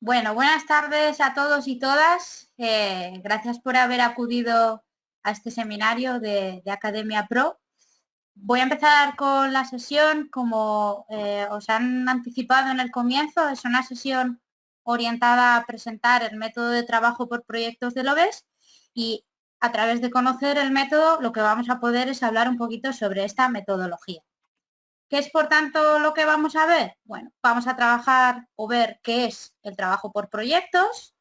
Bueno, buenas tardes a todos y todas. Gracias por haber acudido a este seminario de Academia Pro. Voy a empezar con la sesión. Como os han anticipado en el comienzo, es una sesión orientada a presentar el método de trabajo por proyectos del OBES y a través de conocer el método lo que vamos a poder es hablar un poquito sobre esta metodología. ¿Qué es, por tanto, lo que vamos a ver? Bueno, vamos a trabajar o ver qué es el trabajo por proyectos.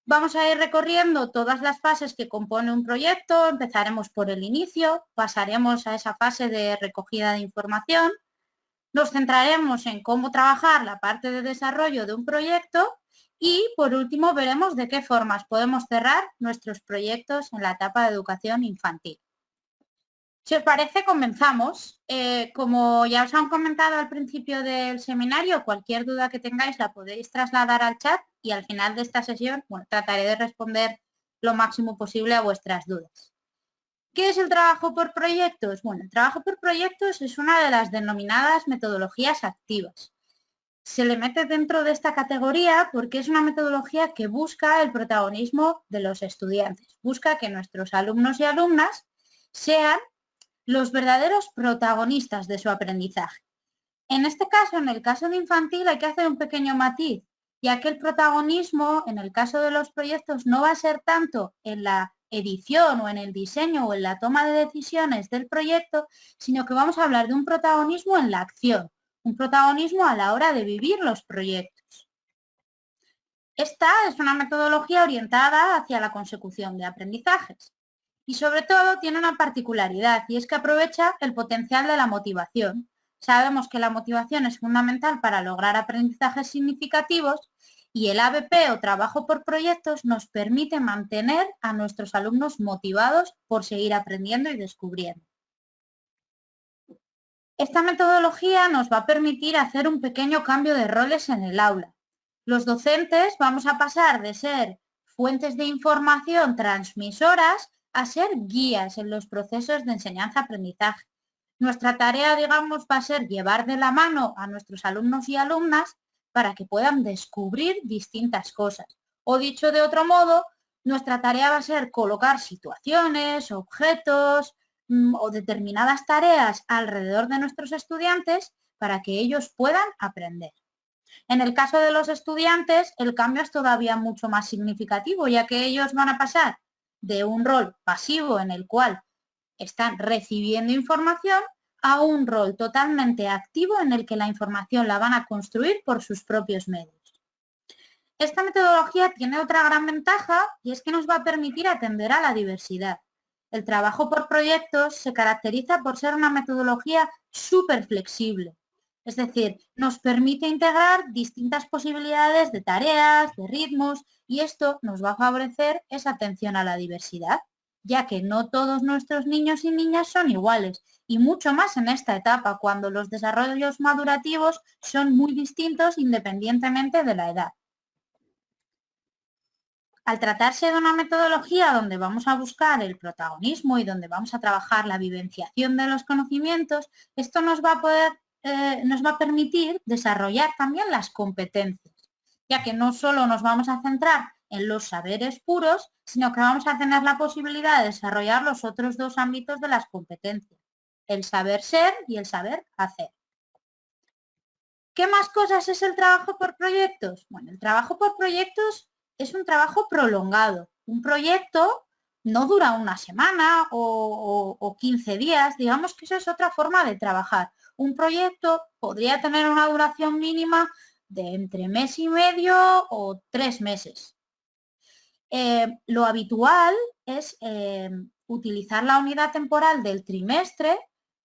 Vamos a ir recorriendo todas las fases que compone un proyecto. Empezaremos por el inicio, pasaremos a esa fase de recogida de información. Nos centraremos en cómo trabajar la parte de desarrollo de un proyecto y, por último, veremos de qué formas podemos cerrar nuestros proyectos en la etapa de educación infantil. Si os parece, comenzamos. Como ya os han comentado al principio del seminario, cualquier duda que tengáis la podéis trasladar al chat y al final de esta sesión, bueno, trataré de responder lo máximo posible a vuestras dudas. ¿Qué es el trabajo por proyectos? Bueno, el trabajo por proyectos es una de las denominadas metodologías activas. Se le mete dentro de esta categoría porque es una metodología que busca el protagonismo de los estudiantes, busca que nuestros alumnos y alumnas sean los verdaderos protagonistas de su aprendizaje. En este caso, en el caso de infantil, hay que hacer un pequeño matiz, ya que el protagonismo, en el caso de los proyectos, no va a ser tanto en la edición o en el diseño o en la toma de decisiones del proyecto, sino que vamos a hablar de un protagonismo en la acción, un protagonismo a la hora de vivir los proyectos. Esta es una metodología orientada hacia la consecución de aprendizajes. Y sobre todo tiene una particularidad y es que aprovecha el potencial de la motivación. Sabemos que la motivación es fundamental para lograr aprendizajes significativos y el ABP o trabajo por proyectos nos permite mantener a nuestros alumnos motivados por seguir aprendiendo y descubriendo. Esta metodología nos va a permitir hacer un pequeño cambio de roles en el aula. Los docentes vamos a pasar de ser fuentes de información transmisoras a ser guías en los procesos de enseñanza-aprendizaje. Nuestra tarea, digamos, va a ser llevar de la mano a nuestros alumnos y alumnas para que puedan descubrir distintas cosas. O dicho de otro modo, nuestra tarea va a ser colocar situaciones, objetos o determinadas tareas alrededor de nuestros estudiantes para que ellos puedan aprender. En el caso de los estudiantes, el cambio es todavía mucho más significativo, ya que ellos van a pasar de un rol pasivo en el cual están recibiendo información a un rol totalmente activo en el que la información la van a construir por sus propios medios. Esta metodología tiene otra gran ventaja y es que nos va a permitir atender a la diversidad. El trabajo por proyectos se caracteriza por ser una metodología súper flexible. Es decir, nos permite integrar distintas posibilidades de tareas, de ritmos, y esto nos va a favorecer esa atención a la diversidad, ya que no todos nuestros niños y niñas son iguales, y mucho más en esta etapa, cuando los desarrollos madurativos son muy distintos independientemente de la edad. Al tratarse de una metodología donde vamos a buscar el protagonismo y donde vamos a trabajar la vivenciación de los conocimientos, esto nos va a permitir desarrollar también las competencias, ya que no solo nos vamos a centrar en los saberes puros, sino que vamos a tener la posibilidad de desarrollar los otros dos ámbitos de las competencias, el saber ser y el saber hacer. ¿Qué más cosas es el trabajo por proyectos? Bueno, el trabajo por proyectos es un trabajo prolongado. Un proyecto no dura una semana o 15 días, digamos que eso es otra forma de trabajar. Un proyecto podría tener una duración mínima de entre mes y medio o 3 meses. Lo habitual es utilizar la unidad temporal del trimestre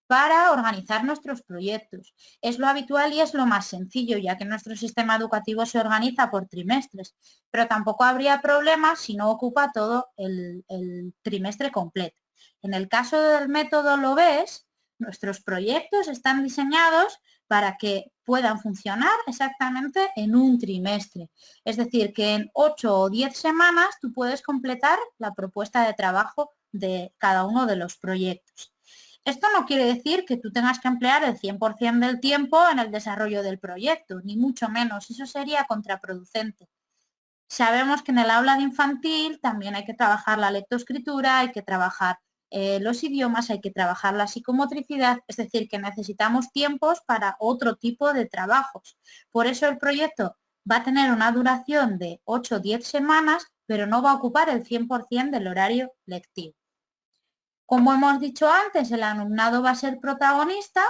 para organizar nuestros proyectos. Es lo habitual y es lo más sencillo, ya que nuestro sistema educativo se organiza por trimestres, pero tampoco habría problema si no ocupa todo el trimestre completo. En el caso del método LOVES, nuestros proyectos están diseñados para que puedan funcionar exactamente en un trimestre. Es decir, que en 8 o 10 semanas tú puedes completar la propuesta de trabajo de cada uno de los proyectos. Esto no quiere decir que tú tengas que emplear el 100% del tiempo en el desarrollo del proyecto, ni mucho menos, eso sería contraproducente. Sabemos que en el aula de infantil también hay que trabajar la lectoescritura, hay que trabajar los idiomas, hay que trabajar la psicomotricidad, es decir, que necesitamos tiempos para otro tipo de trabajos. Por eso el proyecto va a tener una duración de 8 o 10 semanas, pero no va a ocupar el 100% del horario lectivo. Como hemos dicho antes, el alumnado va a ser protagonista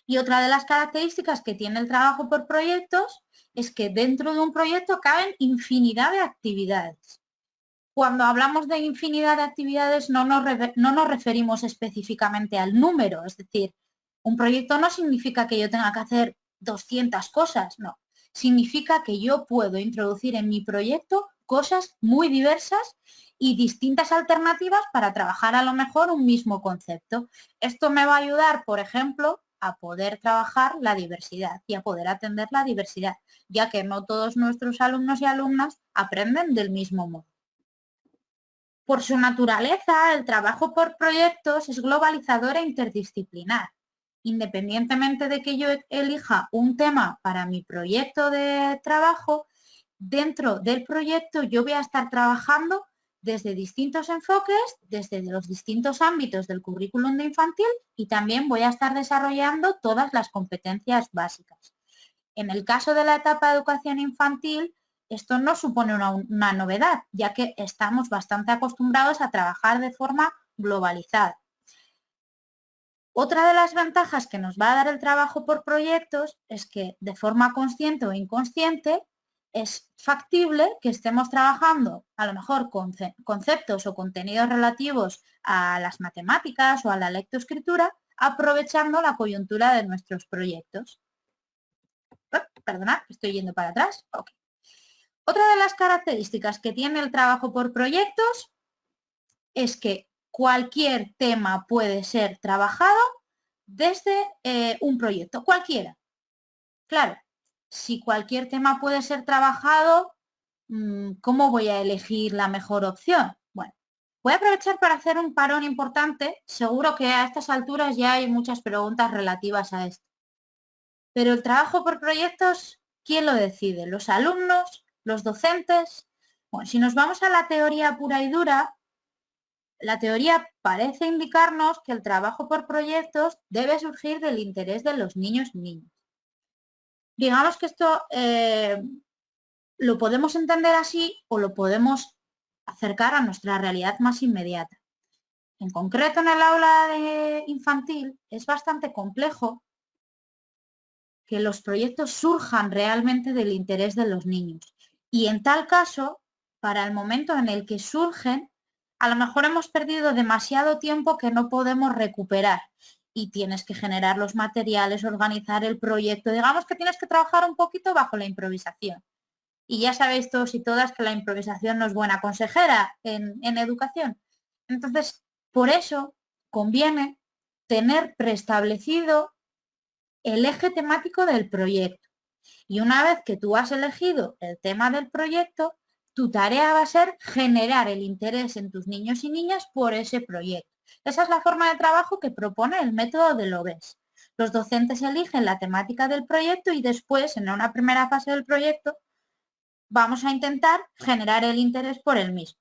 y otra de las características que tiene el trabajo por proyectos es que dentro de un proyecto caben infinidad de actividades. Cuando hablamos de infinidad de actividades no nos referimos específicamente al número, es decir, un proyecto no significa que yo tenga que hacer 200 cosas, no. Significa que yo puedo introducir en mi proyecto cosas muy diversas y distintas alternativas para trabajar a lo mejor un mismo concepto. Esto me va a ayudar, por ejemplo, a poder trabajar la diversidad y a poder atender la diversidad, ya que no todos nuestros alumnos y alumnas aprenden del mismo modo. Por su naturaleza, el trabajo por proyectos es globalizador e interdisciplinar. Independientemente de que yo elija un tema para mi proyecto de trabajo, dentro del proyecto yo voy a estar trabajando desde distintos enfoques, desde los distintos ámbitos del currículum de infantil y también voy a estar desarrollando todas las competencias básicas. En el caso de la etapa de educación infantil, esto no supone una novedad, ya que estamos bastante acostumbrados a trabajar de forma globalizada. Otra de las ventajas que nos va a dar el trabajo por proyectos es que de forma consciente o inconsciente es factible que estemos trabajando a lo mejor con conceptos o contenidos relativos a las matemáticas o a la lectoescritura, aprovechando la coyuntura de nuestros proyectos. Perdonad, estoy yendo para atrás. Okay. Otra de las características que tiene el trabajo por proyectos es que cualquier tema puede ser trabajado desde un proyecto, cualquiera. Claro, si cualquier tema puede ser trabajado, ¿cómo voy a elegir la mejor opción? Bueno, voy a aprovechar para hacer un parón importante. Seguro que a estas alturas ya hay muchas preguntas relativas a esto. Pero el trabajo por proyectos, ¿quién lo decide? ¿Los alumnos? ¿Los docentes? Bueno, si nos vamos a la teoría pura y dura, la teoría parece indicarnos que el trabajo por proyectos debe surgir del interés de los niños y niñas. Digamos que esto lo podemos entender así o lo podemos acercar a nuestra realidad más inmediata. En concreto, en el aula de infantil es bastante complejo que los proyectos surjan realmente del interés de los niños. Y en tal caso, para el momento en el que surgen, a lo mejor hemos perdido demasiado tiempo que no podemos recuperar y tienes que generar los materiales, organizar el proyecto. Digamos que tienes que trabajar un poquito bajo la improvisación. Y ya sabéis todos y todas que la improvisación no es buena consejera en educación. Entonces, por eso conviene tener preestablecido el eje temático del proyecto. Y una vez que tú has elegido el tema del proyecto, tu tarea va a ser generar el interés en tus niños y niñas por ese proyecto. Esa es la forma de trabajo que propone el método del OBES. Los docentes eligen la temática del proyecto y después, en una primera fase del proyecto, vamos a intentar generar el interés por el mismo.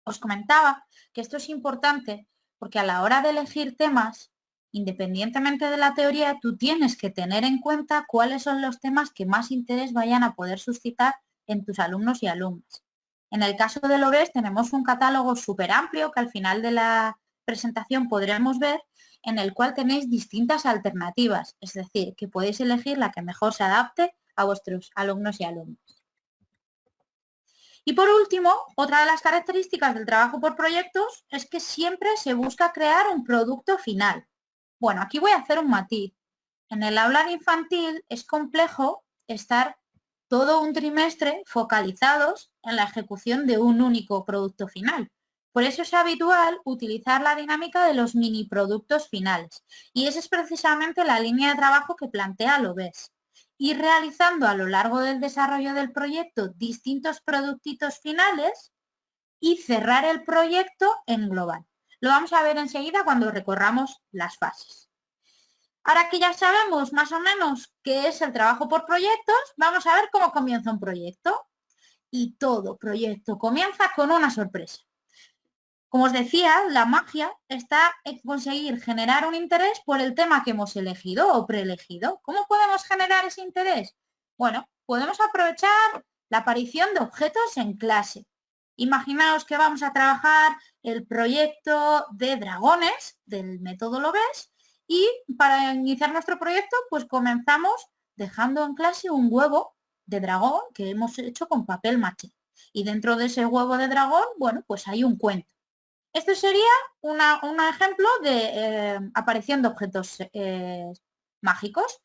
Os comentaba que esto es importante porque a la hora de elegir temas, independientemente de la teoría, tú tienes que tener en cuenta cuáles son los temas que más interés vayan a poder suscitar en tus alumnos y alumnas. En el caso del OBES tenemos un catálogo súper amplio que al final de la presentación podremos ver, en el cual tenéis distintas alternativas, es decir, que podéis elegir la que mejor se adapte a vuestros alumnos y alumnas. Y por último, otra de las características del trabajo por proyectos es que siempre se busca crear un producto final. Bueno, aquí voy a hacer un matiz. En el aula infantil es complejo estar todo un trimestre focalizados en la ejecución de un único producto final. Por eso es habitual utilizar la dinámica de los mini productos finales. Y esa es precisamente la línea de trabajo que plantea LOBES. Ir realizando a lo largo del desarrollo del proyecto distintos productitos finales y cerrar el proyecto en global. Lo vamos a ver enseguida cuando recorramos las fases. Ahora que ya sabemos más o menos qué es el trabajo por proyectos, vamos a ver cómo comienza un proyecto. Y todo proyecto comienza con una sorpresa. Como os decía, la magia está en conseguir generar un interés por el tema que hemos elegido o preelegido. ¿Cómo podemos generar ese interés? Bueno, podemos aprovechar la aparición de objetos en clase. Imaginaos que vamos a trabajar el proyecto de dragones del método LOVES y para iniciar nuestro proyecto pues comenzamos dejando en clase un huevo de dragón que hemos hecho con papel maché. Y dentro de ese huevo de dragón, bueno, pues hay un cuento. Esto sería un ejemplo de aparición de objetos mágicos.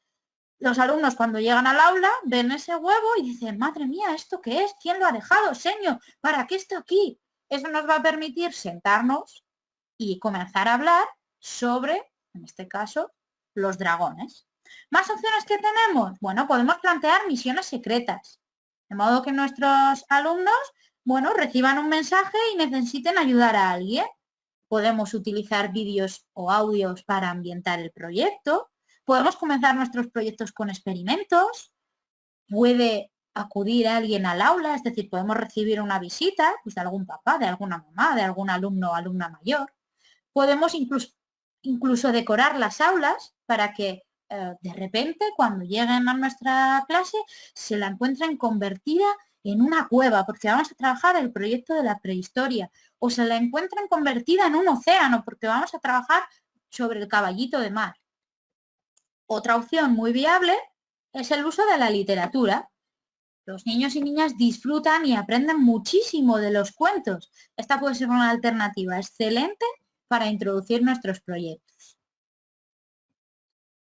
Los alumnos cuando llegan al aula ven ese huevo y dicen, madre mía, ¿esto qué es? ¿Quién lo ha dejado, señor? ¿Para qué está aquí? Eso nos va a permitir sentarnos y comenzar a hablar sobre, en este caso, los dragones. ¿Más opciones que tenemos? Bueno, podemos plantear misiones secretas. De modo que nuestros alumnos, bueno, reciban un mensaje y necesiten ayudar a alguien. Podemos utilizar vídeos o audios para ambientar el proyecto. Podemos comenzar nuestros proyectos con experimentos. Puede acudir alguien al aula, es decir, podemos recibir una visita pues, de algún papá, de alguna mamá, de algún alumno o alumna mayor. Podemos incluso decorar las aulas para que de repente cuando lleguen a nuestra clase se la encuentren convertida en una cueva, porque vamos a trabajar el proyecto de la prehistoria, o se la encuentren convertida en un océano, porque vamos a trabajar sobre el caballito de mar. Otra opción muy viable es el uso de la literatura. Los niños y niñas disfrutan y aprenden muchísimo de los cuentos. Esta puede ser una alternativa excelente para introducir nuestros proyectos.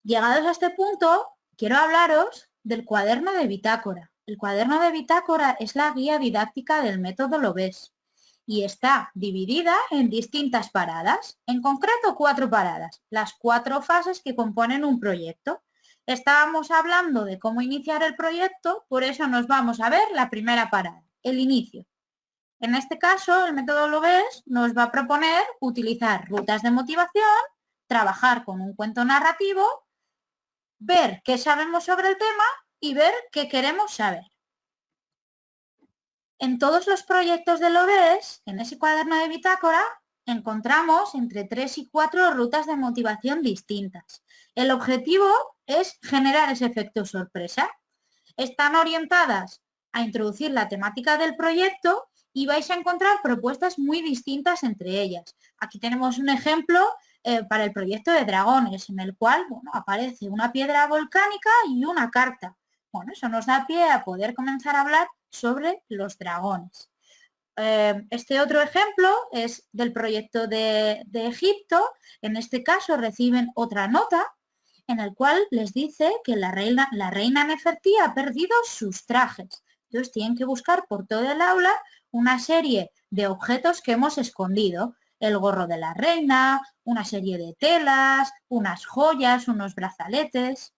Llegados a este punto, quiero hablaros del cuaderno de bitácora. El cuaderno de bitácora es la guía didáctica del método LOVES y está dividida en distintas paradas, en concreto 4 paradas, las 4 fases que componen un proyecto. Estábamos hablando de cómo iniciar el proyecto, por eso nos vamos a ver la primera parada, el inicio. En este caso, el método LOVES nos va a proponer utilizar rutas de motivación, trabajar con un cuento narrativo, ver qué sabemos sobre el tema y ver qué queremos saber. En todos los proyectos de LOVES, en ese cuaderno de bitácora, encontramos entre 3 y 4 rutas de motivación distintas. El objetivo es generar ese efecto sorpresa. Están orientadas a introducir la temática del proyecto y vais a encontrar propuestas muy distintas entre ellas. Aquí tenemos un ejemplo para el proyecto de dragones, en el cual aparece una piedra volcánica y una carta. Bueno, eso nos da pie a poder comenzar a hablar sobre los dragones. Este otro ejemplo es del proyecto de Egipto. En este caso reciben otra nota en el cual les dice que la reina Nefertí ha perdido sus trajes. Entonces tienen que buscar por todo el aula una serie de objetos que hemos escondido. El gorro de la reina, una serie de telas, unas joyas, unos brazaletes.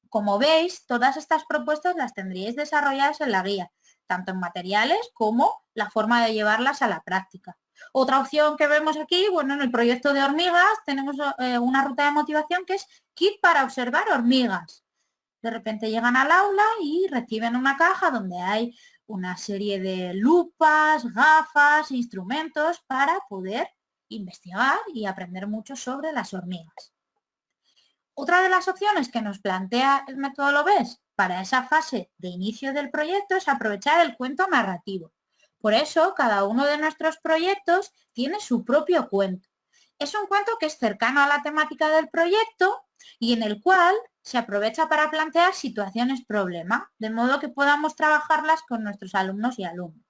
Como veis, todas estas propuestas las tendríais desarrolladas en la guía, tanto en materiales como la forma de llevarlas a la práctica. Otra opción que vemos aquí, bueno, en el proyecto de hormigas tenemos una ruta de motivación que es kit para observar hormigas. De repente llegan al aula y reciben una caja donde hay una serie de lupas, gafas, instrumentos para poder investigar y aprender mucho sobre las hormigas. Otra de las opciones que nos plantea el método LOVES para esa fase de inicio del proyecto es aprovechar el cuento narrativo. Por eso, cada uno de nuestros proyectos tiene su propio cuento. Es un cuento que es cercano a la temática del proyecto y en el cual se aprovecha para plantear situaciones problema, de modo que podamos trabajarlas con nuestros alumnos y alumnas.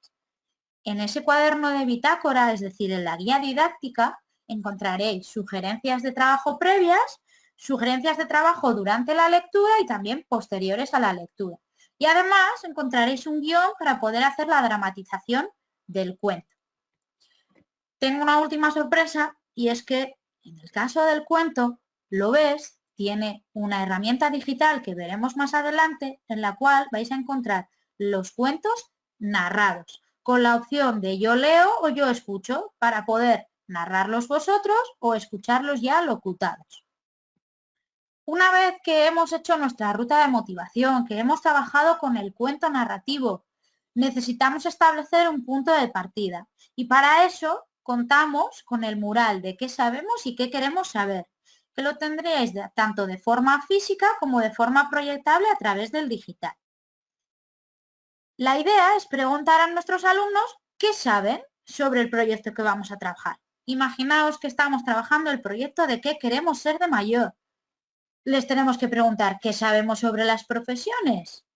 En ese cuaderno de bitácora, es decir, en la guía didáctica, encontraréis sugerencias de trabajo previas, sugerencias de trabajo durante la lectura y también posteriores a la lectura. Y además encontraréis un guión para poder hacer la dramatización del cuento. Tengo una última sorpresa y es que en el caso del cuento, LOVES tiene una herramienta digital que veremos más adelante en la cual vais a encontrar los cuentos narrados, con la opción de yo leo o yo escucho para poder narrarlos vosotros o escucharlos ya locutados. Una vez que hemos hecho nuestra ruta de motivación, que hemos trabajado con el cuento narrativo, necesitamos establecer un punto de partida y para eso contamos con el mural de qué sabemos y qué queremos saber, que lo tendréis tanto de forma física como de forma proyectable a través del digital. La idea es preguntar a nuestros alumnos qué saben sobre el proyecto que vamos a trabajar. Imaginaos que estamos trabajando el proyecto de qué queremos ser de mayor. Les tenemos que preguntar qué sabemos sobre las profesiones,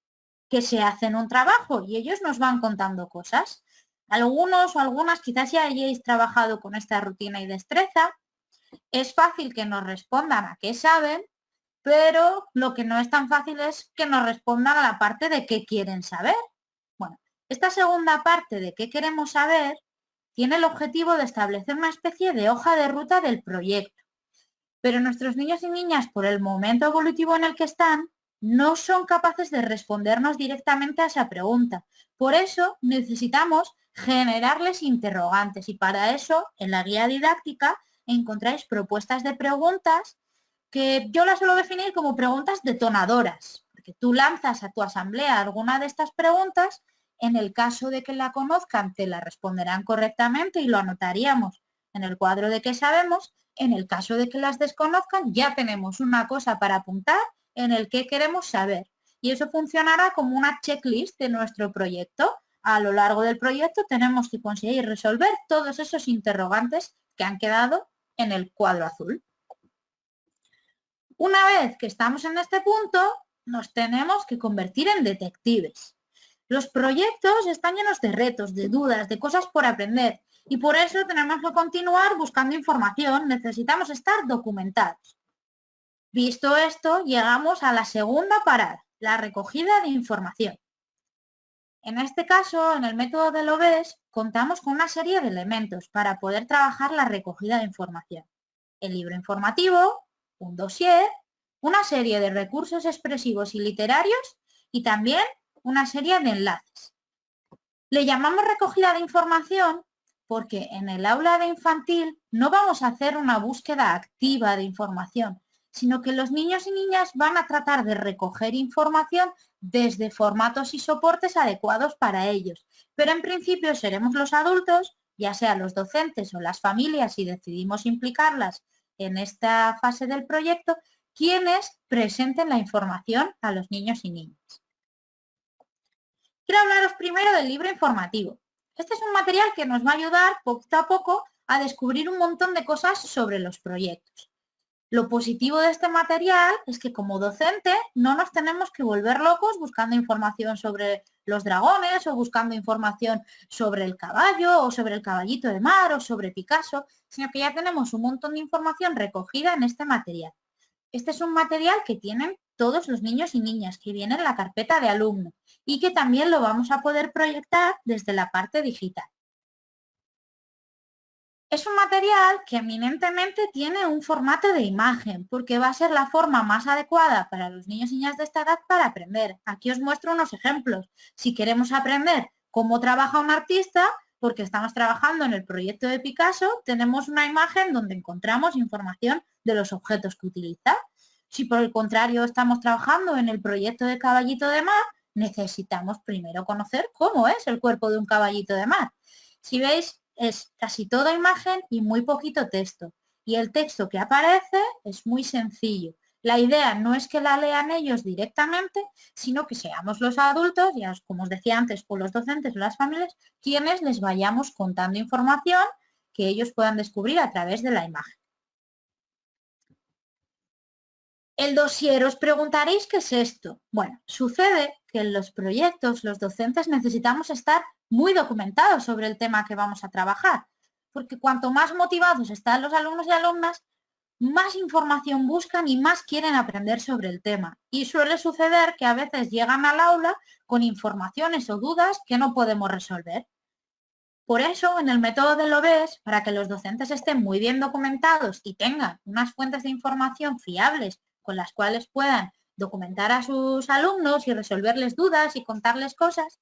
que se hacen un trabajo y ellos nos van contando cosas. Algunos o algunas quizás ya hayáis trabajado con esta rutina y destreza. Es fácil que nos respondan a qué saben, pero lo que no es tan fácil es que nos respondan a la parte de qué quieren saber. Bueno, esta segunda parte de qué queremos saber tiene el objetivo de establecer una especie de hoja de ruta del proyecto. Pero nuestros niños y niñas, por el momento evolutivo en el que están, no son capaces de respondernos directamente a esa pregunta. Por eso necesitamos generarles interrogantes y para eso en la guía didáctica encontráis propuestas de preguntas que yo las suelo definir como preguntas detonadoras, porque tú lanzas a tu asamblea alguna de estas preguntas, en el caso de que la conozcan te la responderán correctamente y lo anotaríamos en el cuadro de qué sabemos. En el caso de que las desconozcan, ya tenemos una cosa para apuntar en el que queremos saber. Y eso funcionará como una checklist de nuestro proyecto. A lo largo del proyecto tenemos que conseguir resolver todos esos interrogantes que han quedado en el cuadro azul. Una vez que estamos en este punto, nos tenemos que convertir en detectives. Los proyectos están llenos de retos, de dudas, de cosas por aprender y por eso tenemos que continuar buscando información, necesitamos estar documentados. Visto esto, llegamos a la segunda parada, la recogida de información. En este caso, en el método de LOVES, contamos con una serie de elementos para poder trabajar la recogida de información. El libro informativo, un dossier, una serie de recursos expresivos y literarios y también una serie de enlaces. Le llamamos recogida de información porque en el aula de infantil no vamos a hacer una búsqueda activa de información, sino que los niños y niñas van a tratar de recoger información desde formatos y soportes adecuados para ellos. Pero en principio seremos los adultos, ya sea los docentes o las familias, si decidimos implicarlas en esta fase del proyecto, quienes presenten la información a los niños y niñas. Quiero hablaros primero del libro informativo. Este es un material que nos va a ayudar poco a poco a descubrir un montón de cosas sobre los proyectos. Lo positivo de este material es que como docente no nos tenemos que volver locos buscando información sobre los dragones o buscando información sobre el caballo o sobre el caballito de mar o sobre Picasso, sino que ya tenemos un montón de información recogida en este material. Este es un material que tienen todos los niños y niñas, que viene en la carpeta de alumno y que también lo vamos a poder proyectar desde la parte digital. Es un material que eminentemente tiene un formato de imagen, porque va a ser la forma más adecuada para los niños y niñas de esta edad para aprender. Aquí os muestro unos ejemplos. Si queremos aprender cómo trabaja un artista, porque estamos trabajando en el proyecto de Picasso, tenemos una imagen donde encontramos información de los objetos que utiliza. Si por el contrario estamos trabajando en el proyecto de caballito de mar, necesitamos primero conocer cómo es el cuerpo de un caballito de mar. Si veis, es casi toda imagen y muy poquito texto. Y el texto que aparece es muy sencillo. La idea no es que la lean ellos directamente, sino que seamos los adultos, ya como os decía antes, o los docentes o las familias, quienes les vayamos contando información que ellos puedan descubrir a través de la imagen. El dossier, os preguntaréis qué es esto. Bueno, sucede que en los proyectos los docentes necesitamos estar muy documentados sobre el tema que vamos a trabajar, porque cuanto más motivados están los alumnos y alumnas, más información buscan y más quieren aprender sobre el tema. Y suele suceder que a veces llegan al aula con informaciones o dudas que no podemos resolver. Por eso, en el método de LOVES, para que los docentes estén muy bien documentados y tengan unas fuentes de información fiables con las cuales puedan documentar a sus alumnos y resolverles dudas y contarles cosas,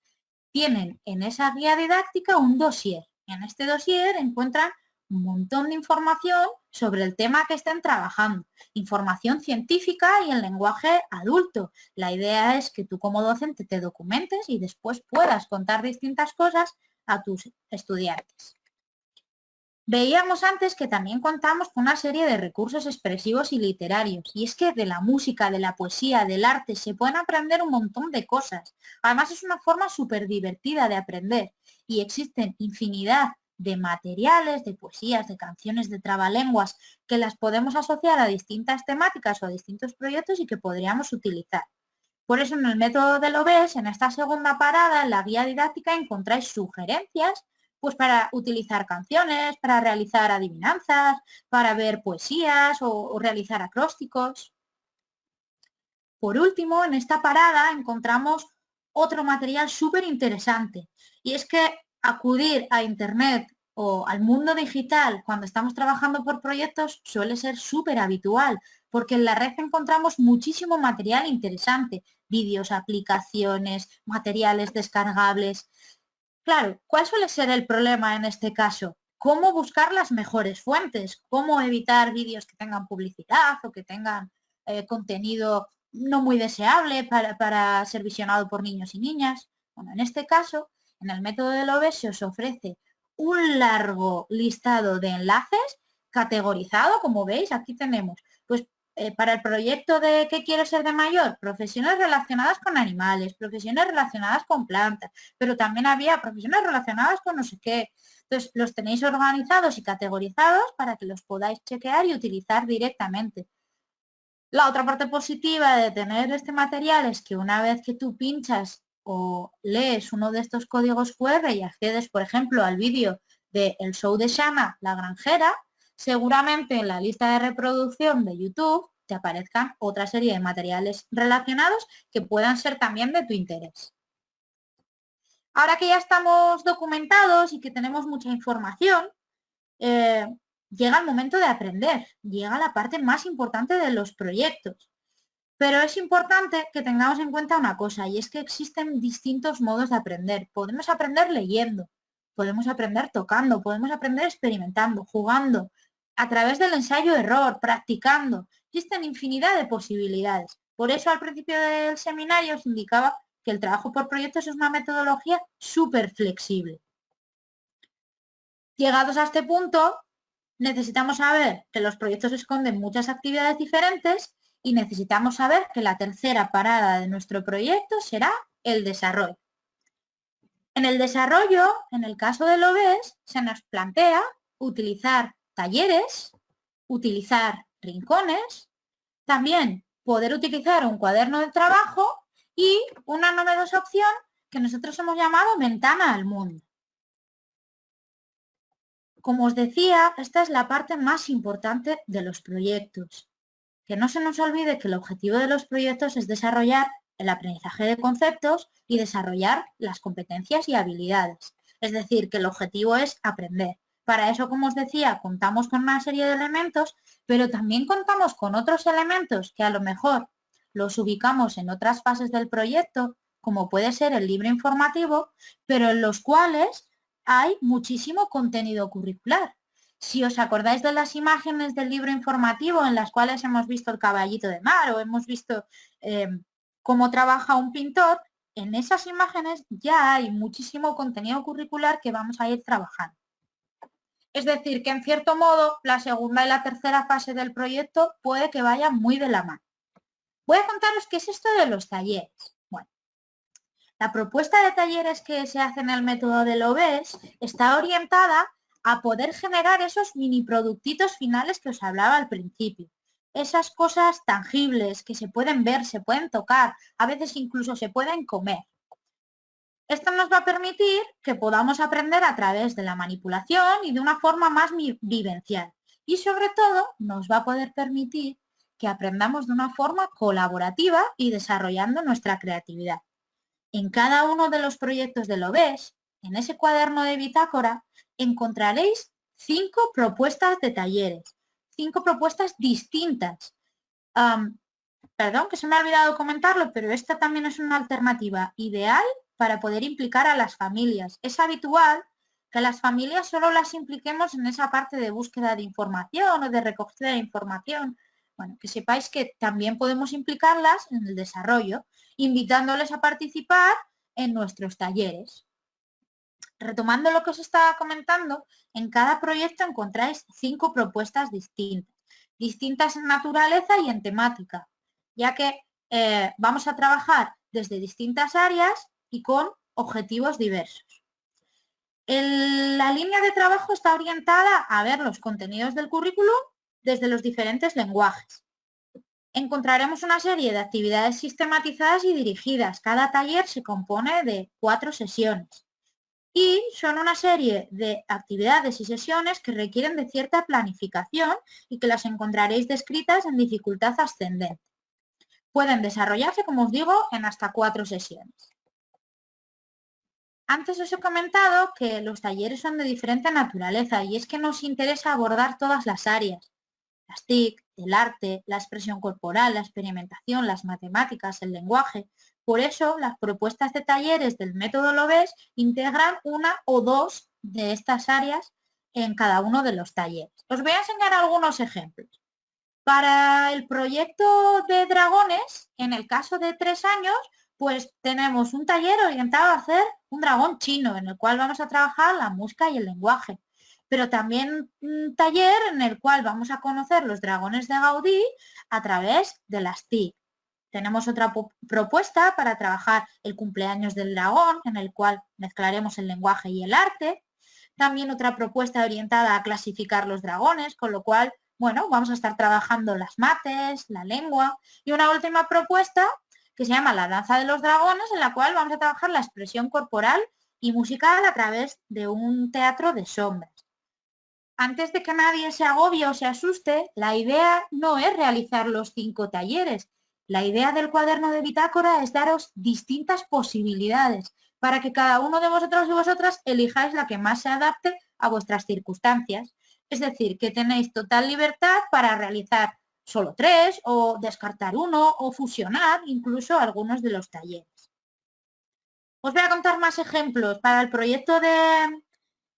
tienen en esa guía didáctica un dossier. En este dossier encuentran un montón de información sobre el tema que estén trabajando, información científica y en lenguaje adulto. La idea es que tú como docente te documentes y después puedas contar distintas cosas a tus estudiantes. Veíamos antes que también contamos con una serie de recursos expresivos y literarios, y es que de la música, de la poesía, del arte se pueden aprender un montón de cosas. Además es una forma súper divertida de aprender y existen infinidad de materiales, de poesías, de canciones, de trabalenguas que las podemos asociar a distintas temáticas o a distintos proyectos y que podríamos utilizar. Por eso en el método del OBES, en esta segunda parada, en la guía didáctica, encontráis sugerencias pues para utilizar canciones, para realizar adivinanzas, para ver poesías o realizar acrósticos. Por último, en esta parada encontramos otro material súper interesante y es que acudir a Internet o al mundo digital cuando estamos trabajando por proyectos suele ser súper habitual porque en la red encontramos muchísimo material interesante, vídeos, aplicaciones, materiales descargables. Claro, ¿cuál suele ser el problema en este caso? ¿Cómo buscar las mejores fuentes? ¿Cómo evitar vídeos que tengan publicidad o que tengan contenido no muy deseable para ser visionado por niños y niñas? Bueno, en este caso, en el método del OBES se os ofrece un largo listado de enlaces categorizado, como veis, aquí tenemos, pues para el proyecto de ¿qué quiero ser de mayor? Profesiones relacionadas con animales, profesiones relacionadas con plantas, pero también había profesiones relacionadas con no sé qué. Entonces, los tenéis organizados y categorizados para que los podáis chequear y utilizar directamente. La otra parte positiva de tener este material es que una vez que tú pinchas o lees uno de estos códigos QR y accedes, por ejemplo, al vídeo de El Show de Shana, la granjera, seguramente en la lista de reproducción de YouTube te aparezcan otra serie de materiales relacionados que puedan ser también de tu interés. Ahora que ya estamos documentados y que tenemos mucha información, llega el momento de aprender, llega la parte más importante de los proyectos. Pero es importante que tengamos en cuenta una cosa, y es que existen distintos modos de aprender. Podemos aprender leyendo, podemos aprender tocando, podemos aprender experimentando, jugando, a través del ensayo-error, practicando. Existen infinidad de posibilidades. Por eso al principio del seminario os indicaba que el trabajo por proyectos es una metodología súper flexible. Llegados a este punto, necesitamos saber que los proyectos esconden muchas actividades diferentes y necesitamos saber que la tercera parada de nuestro proyecto será el desarrollo. En el desarrollo, en el caso del OBES, se nos plantea utilizar talleres, utilizar rincones, también poder utilizar un cuaderno de trabajo y una novedosa opción que nosotros hemos llamado ventana al mundo. Como os decía, esta es la parte más importante de los proyectos. Que no se nos olvide que el objetivo de los proyectos es desarrollar el aprendizaje de conceptos y desarrollar las competencias y habilidades. Es decir, que el objetivo es aprender. Para eso, como os decía, contamos con una serie de elementos, pero también contamos con otros elementos que a lo mejor los ubicamos en otras fases del proyecto, como puede ser el libro informativo, pero en los cuales hay muchísimo contenido curricular. Si os acordáis de las imágenes del libro informativo en las cuales hemos visto el caballito de mar o hemos visto cómo trabaja un pintor, en esas imágenes ya hay muchísimo contenido curricular que vamos a ir trabajando. Es decir, que en cierto modo la segunda y la tercera fase del proyecto puede que vayan muy de la mano. Voy a contaros qué es esto de los talleres. Bueno, la propuesta de talleres que se hace en el método del OBES está orientada a poder generar esos mini productitos finales que os hablaba al principio. Esas cosas tangibles que se pueden ver, se pueden tocar, a veces incluso se pueden comer. Esto nos va a permitir que podamos aprender a través de la manipulación y de una forma más vivencial. Y sobre todo nos va a poder permitir que aprendamos de una forma colaborativa y desarrollando nuestra creatividad. En cada uno de los proyectos del OBES, en ese cuaderno de bitácora, encontraréis 5 propuestas de talleres, 5 propuestas distintas. Perdón, que se me ha olvidado comentarlo, pero esta también es una alternativa ideal para poder implicar a las familias. Es habitual que las familias solo las impliquemos en esa parte de búsqueda de información o de recogida de información. Bueno, que sepáis que también podemos implicarlas en el desarrollo, invitándoles a participar en nuestros talleres. Retomando lo que os estaba comentando, en cada proyecto encontráis 5 propuestas distintas en naturaleza y en temática, ya que vamos a trabajar desde distintas áreas y con objetivos diversos. La línea de trabajo está orientada a ver los contenidos del currículum desde los diferentes lenguajes. Encontraremos una serie de actividades sistematizadas y dirigidas. Cada taller se compone de 4 sesiones y son una serie de actividades y sesiones que requieren de cierta planificación y que las encontraréis descritas en dificultad ascendente. Pueden desarrollarse, como os digo, en hasta 4 sesiones. Antes os he comentado que los talleres son de diferente naturaleza y es que nos interesa abordar todas las áreas. Las TIC, el arte, la expresión corporal, la experimentación, las matemáticas, el lenguaje. Por eso, las propuestas de talleres del método LOVES integran una o 2 de estas áreas en cada uno de los talleres. Os voy a enseñar algunos ejemplos. Para el proyecto de dragones, en el caso de 3 años, pues tenemos un taller orientado a hacer un dragón chino, en el cual vamos a trabajar la música y el lenguaje. Pero también un taller en el cual vamos a conocer los dragones de Gaudí a través de las TIC. Tenemos otra propuesta para trabajar el cumpleaños del dragón, en el cual mezclaremos el lenguaje y el arte. También otra propuesta orientada a clasificar los dragones, con lo cual, bueno, vamos a estar trabajando las mates, la lengua. Y una última propuesta que se llama la danza de los dragones, en la cual vamos a trabajar la expresión corporal y musical a través de un teatro de sombras. Antes de que nadie se agobie o se asuste, la idea no es realizar los 5 talleres. La idea del cuaderno de bitácora es daros distintas posibilidades para que cada uno de vosotros y vosotras elijáis la que más se adapte a vuestras circunstancias. Es decir, que tenéis total libertad para realizar solo 3 o descartar uno o fusionar incluso algunos de los talleres. Os voy a contar más ejemplos. Para el proyecto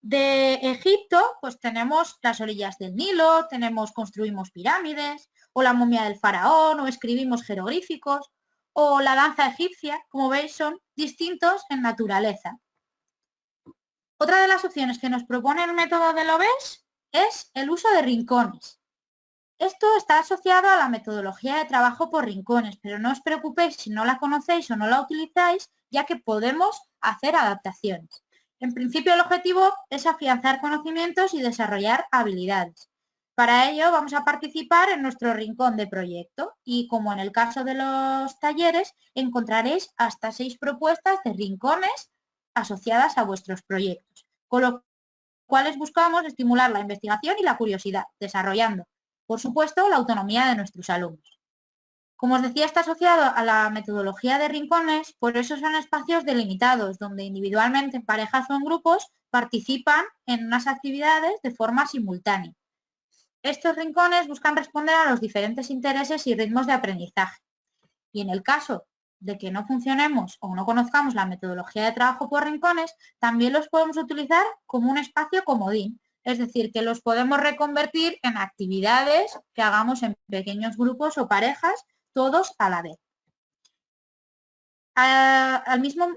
de Egipto, pues tenemos las orillas del Nilo, construimos pirámides, o la momia del faraón, o escribimos jeroglíficos, o la danza egipcia. Como veis, son distintos en naturaleza. Otra de las opciones que nos propone el método de LOVES es el uso de rincones. Esto está asociado a la metodología de trabajo por rincones, pero no os preocupéis si no la conocéis o no la utilizáis, ya que podemos hacer adaptaciones. En principio, el objetivo es afianzar conocimientos y desarrollar habilidades. Para ello, vamos a participar en nuestro rincón de proyecto y, como en el caso de los talleres, encontraréis hasta 6 propuestas de rincones asociadas a vuestros proyectos, con lo cuales buscamos estimular la investigación y la curiosidad, desarrollando, por supuesto, la autonomía de nuestros alumnos. Como os decía, está asociado a la metodología de rincones, por eso son espacios delimitados, donde individualmente, en parejas o en grupos, participan en unas actividades de forma simultánea. Estos rincones buscan responder a los diferentes intereses y ritmos de aprendizaje. Y en el caso de que no funcionemos o no conozcamos la metodología de trabajo por rincones, también los podemos utilizar como un espacio comodín, es decir, que los podemos reconvertir en actividades que hagamos en pequeños grupos o parejas, todos a la vez.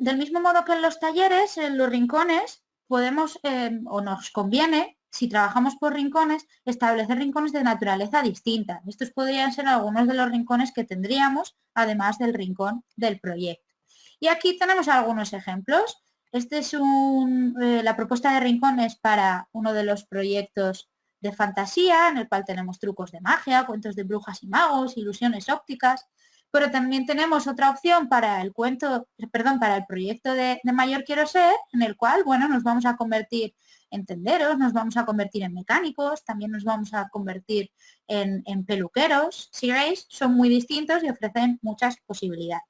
Del mismo modo que en los talleres, en los rincones, podemos o nos conviene, si trabajamos por rincones, establecer rincones de naturaleza distinta. Estos podrían ser algunos de los rincones que tendríamos, además del rincón del proyecto. Y aquí tenemos algunos ejemplos. Este es la propuesta de rincones para uno de los proyectos de fantasía, en el cual tenemos trucos de magia, cuentos de brujas y magos, ilusiones ópticas. Pero también tenemos otra opción para el proyecto de Mayor Quiero Ser, en el cual, bueno, nos vamos a convertir en tenderos, nos vamos a convertir en mecánicos, también nos vamos a convertir en peluqueros. Si veis, son muy distintos y ofrecen muchas posibilidades.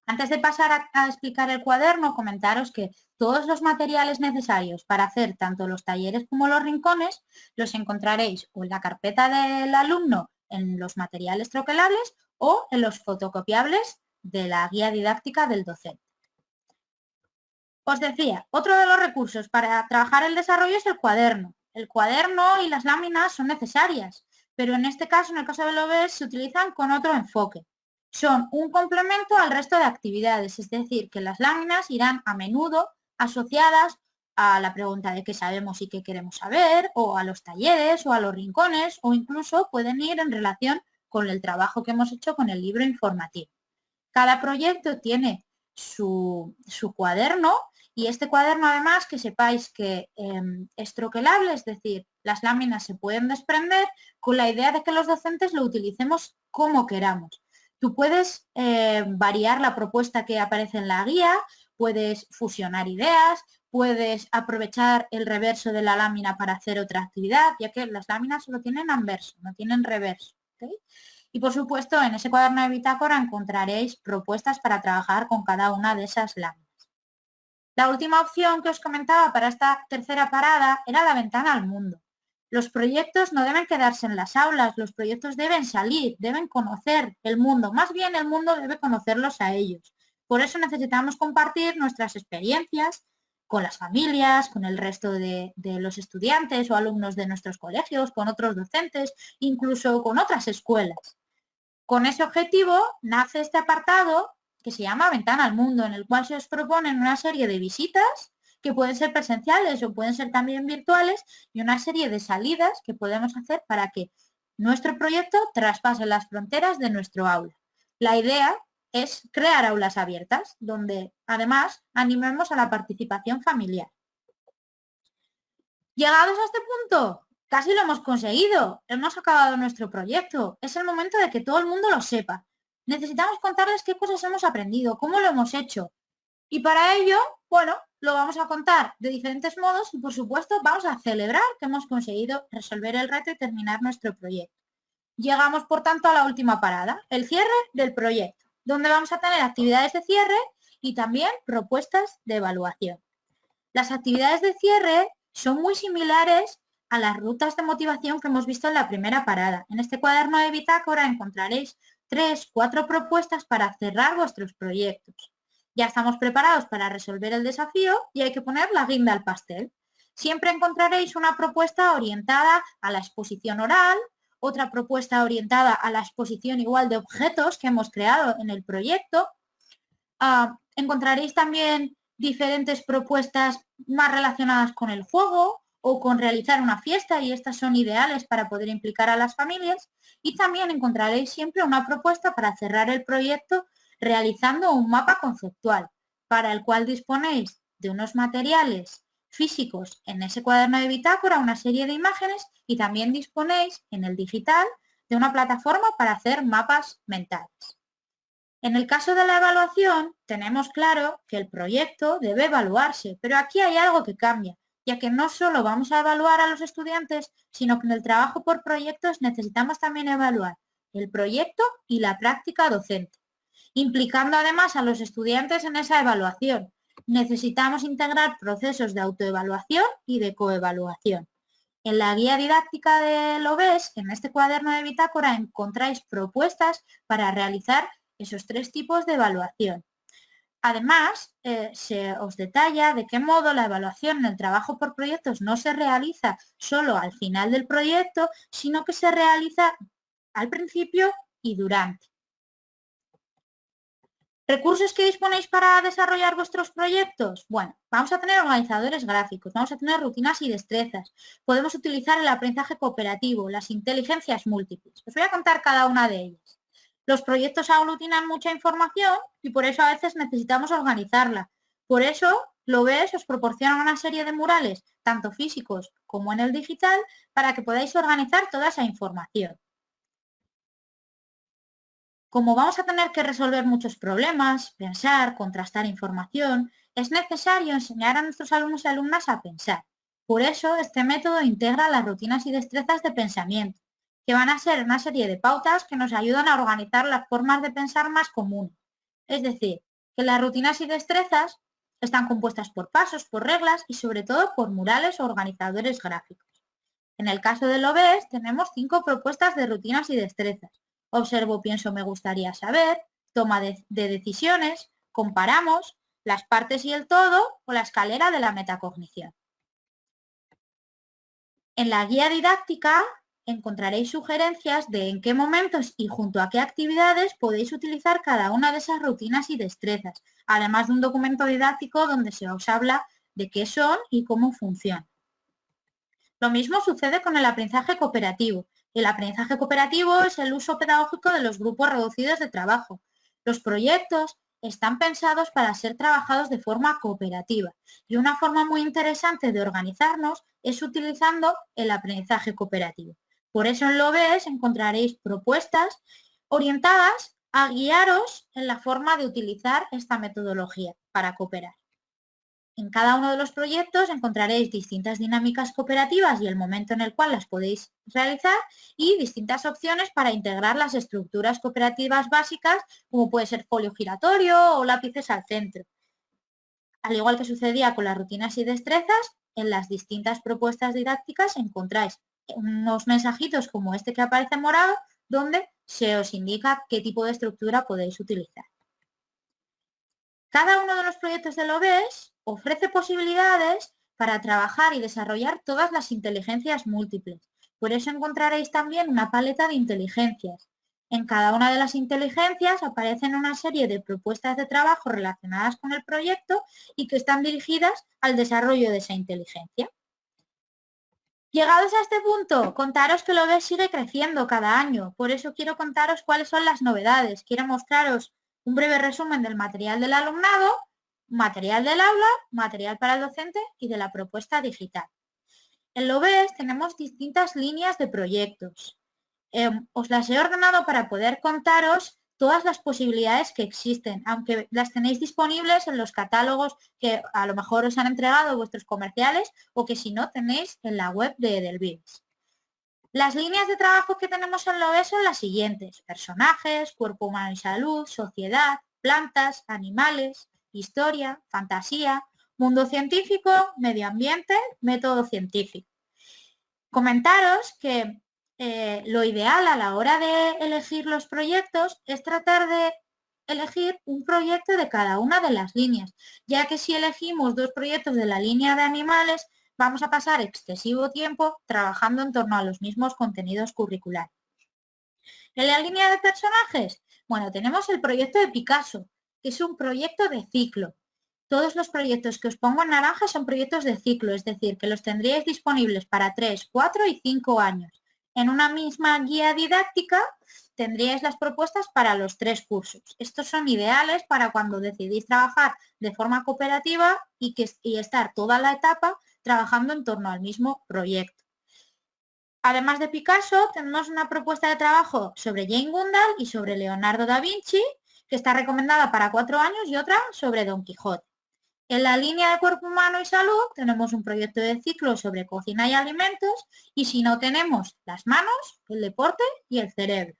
Antes de pasar a explicar el cuaderno, comentaros que todos los materiales necesarios para hacer tanto los talleres como los rincones los encontraréis o en la carpeta del alumno en los materiales troquelables o en los fotocopiables de la guía didáctica del docente. Os decía, otro de los recursos para trabajar el desarrollo es el cuaderno. El cuaderno y las láminas son necesarias, pero en este caso, en el caso del OBS, se utilizan con otro enfoque. Son un complemento al resto de actividades, es decir, que las láminas irán a menudo asociadas a la pregunta de qué sabemos y qué queremos saber, o a los talleres, o a los rincones, o incluso pueden ir en relación con el trabajo que hemos hecho con el libro informativo. Cada proyecto tiene su cuaderno y este cuaderno además que sepáis que es troquelable, es decir, las láminas se pueden desprender con la idea de que los docentes lo utilicemos como queramos. Tú puedes variar la propuesta que aparece en la guía, puedes fusionar ideas, puedes aprovechar el reverso de la lámina para hacer otra actividad, ya que las láminas solo tienen anverso, no tienen reverso. ¿Okay? Y por supuesto, en ese cuaderno de bitácora encontraréis propuestas para trabajar con cada una de esas láminas. La última opción que os comentaba para esta tercera parada era la ventana al mundo. Los proyectos no deben quedarse en las aulas, los proyectos deben salir, deben conocer el mundo, más bien el mundo debe conocerlos a ellos. Por eso necesitamos compartir nuestras experiencias con las familias, con el resto de los estudiantes o alumnos de nuestros colegios, con otros docentes, incluso con otras escuelas. Con ese objetivo nace este apartado que se llama Ventana al Mundo, en el cual se os proponen una serie de visitas que pueden ser presenciales o pueden ser también virtuales y una serie de salidas que podemos hacer para que nuestro proyecto traspase las fronteras de nuestro aula. La idea es crear aulas abiertas, donde además animemos a la participación familiar. Llegados a este punto, casi lo hemos conseguido. Hemos acabado nuestro proyecto. Es el momento de que todo el mundo lo sepa. Necesitamos contarles qué cosas hemos aprendido, cómo lo hemos hecho. Y para ello, bueno, lo vamos a contar de diferentes modos y por supuesto vamos a celebrar que hemos conseguido resolver el reto y terminar nuestro proyecto. Llegamos, por tanto, a la última parada, el cierre del proyecto, donde vamos a tener actividades de cierre y también propuestas de evaluación. Las actividades de cierre son muy similares a las rutas de motivación que hemos visto en la primera parada. En este cuaderno de bitácora encontraréis 3-4 propuestas para cerrar vuestros proyectos. Ya estamos preparados para resolver el desafío y hay que poner la guinda al pastel. Siempre encontraréis una propuesta orientada a la exposición oral, otra propuesta orientada a la exposición igual de objetos que hemos creado en el proyecto. Encontraréis también diferentes propuestas más relacionadas con el juego o con realizar una fiesta y estas son ideales para poder implicar a las familias y también encontraréis siempre una propuesta para cerrar el proyecto realizando un mapa conceptual para el cual disponéis de unos materiales físicos en ese cuaderno de bitácora, una serie de imágenes y también disponéis en el digital de una plataforma para hacer mapas mentales. En el caso de la evaluación, tenemos claro que el proyecto debe evaluarse, pero aquí hay algo que cambia, ya que no solo vamos a evaluar a los estudiantes, sino que en el trabajo por proyectos necesitamos también evaluar el proyecto y la práctica docente, implicando además a los estudiantes en esa evaluación. Necesitamos integrar procesos de autoevaluación y de coevaluación. En la guía didáctica del OBS, en este cuaderno de bitácora, encontráis propuestas para realizar esos 3 tipos de evaluación. Además, se os detalla de qué modo la evaluación en el trabajo por proyectos no se realiza solo al final del proyecto, sino que se realiza al principio y durante. ¿Recursos que disponéis para desarrollar vuestros proyectos? Bueno, vamos a tener organizadores gráficos, vamos a tener rutinas y destrezas, podemos utilizar el aprendizaje cooperativo, las inteligencias múltiples. Os voy a contar cada una de ellas. Los proyectos aglutinan mucha información y por eso a veces necesitamos organizarla. Por eso, lo ves, os proporciona una serie de murales, tanto físicos como en el digital, para que podáis organizar toda esa información. Como vamos a tener que resolver muchos problemas, pensar, contrastar información, es necesario enseñar a nuestros alumnos y alumnas a pensar. Por eso, este método integra las rutinas y destrezas de pensamiento, que van a ser una serie de pautas que nos ayudan a organizar las formas de pensar más comunes. Es decir, que las rutinas y destrezas están compuestas por pasos, por reglas y sobre todo por murales o organizadores gráficos. En el caso del OBS tenemos 5 propuestas de rutinas y destrezas. Observo, pienso, me gustaría saber, toma de decisiones, comparamos, las partes y el todo o la escalera de la metacognición. En la guía didáctica encontraréis sugerencias de en qué momentos y junto a qué actividades podéis utilizar cada una de esas rutinas y destrezas, además de un documento didáctico donde se os habla de qué son y cómo funcionan. Lo mismo sucede con el aprendizaje cooperativo. El aprendizaje cooperativo es el uso pedagógico de los grupos reducidos de trabajo. Los proyectos están pensados para ser trabajados de forma cooperativa y una forma muy interesante de organizarnos es utilizando el aprendizaje cooperativo. Por eso en LOVES encontraréis propuestas orientadas a guiaros en la forma de utilizar esta metodología para cooperar. En cada uno de los proyectos encontraréis distintas dinámicas cooperativas y el momento en el cual las podéis realizar y distintas opciones para integrar las estructuras cooperativas básicas, como puede ser folio giratorio o lápices al centro. Al igual que sucedía con las rutinas y destrezas, en las distintas propuestas didácticas encontráis unos mensajitos como este que aparece en morado, donde se os indica qué tipo de estructura podéis utilizar. Cada uno de los proyectos de LOVES ofrece posibilidades para trabajar y desarrollar todas las inteligencias múltiples. Por eso encontraréis también una paleta de inteligencias. En cada una de las inteligencias aparecen una serie de propuestas de trabajo relacionadas con el proyecto y que están dirigidas al desarrollo de esa inteligencia. Llegados a este punto, contaros que LOVES sigue creciendo cada año. Por eso quiero contaros cuáles son las novedades. Quiero mostraros un breve resumen del material del alumnado, material del aula, material para el docente y de la propuesta digital. En LOVES tenemos distintas líneas de proyectos. Os las he ordenado para poder contaros todas las posibilidades que existen, aunque las tenéis disponibles en los catálogos que a lo mejor os han entregado vuestros comerciales o que si no tenéis en la web del BIES. Las líneas de trabajo que tenemos en LOVES son las siguientes: personajes, cuerpo humano y salud, sociedad, plantas, animales, historia, fantasía, mundo científico, medio ambiente, método científico. Comentaros que lo ideal a la hora de elegir los proyectos es tratar de elegir un proyecto de cada una de las líneas, ya que si elegimos dos proyectos de la línea de animales, vamos a pasar excesivo tiempo trabajando en torno a los mismos contenidos curriculares. En la línea de personajes, bueno, tenemos el proyecto de Picasso, que es un proyecto de ciclo. Todos los proyectos que os pongo en naranja son proyectos de ciclo, es decir, que los tendríais disponibles para 3, 4 y 5 años. En una misma guía didáctica tendríais las propuestas para los 3 cursos. Estos son ideales para cuando decidís trabajar de forma cooperativa y estar toda la etapa trabajando en torno al mismo proyecto. Además de Picasso, tenemos una propuesta de trabajo sobre Jane Goodall y sobre Leonardo da Vinci, que está recomendada para 4 años, y otra sobre Don Quijote. En la línea de cuerpo humano y salud tenemos un proyecto de ciclo sobre cocina y alimentos, y si no tenemos las manos, el deporte y el cerebro.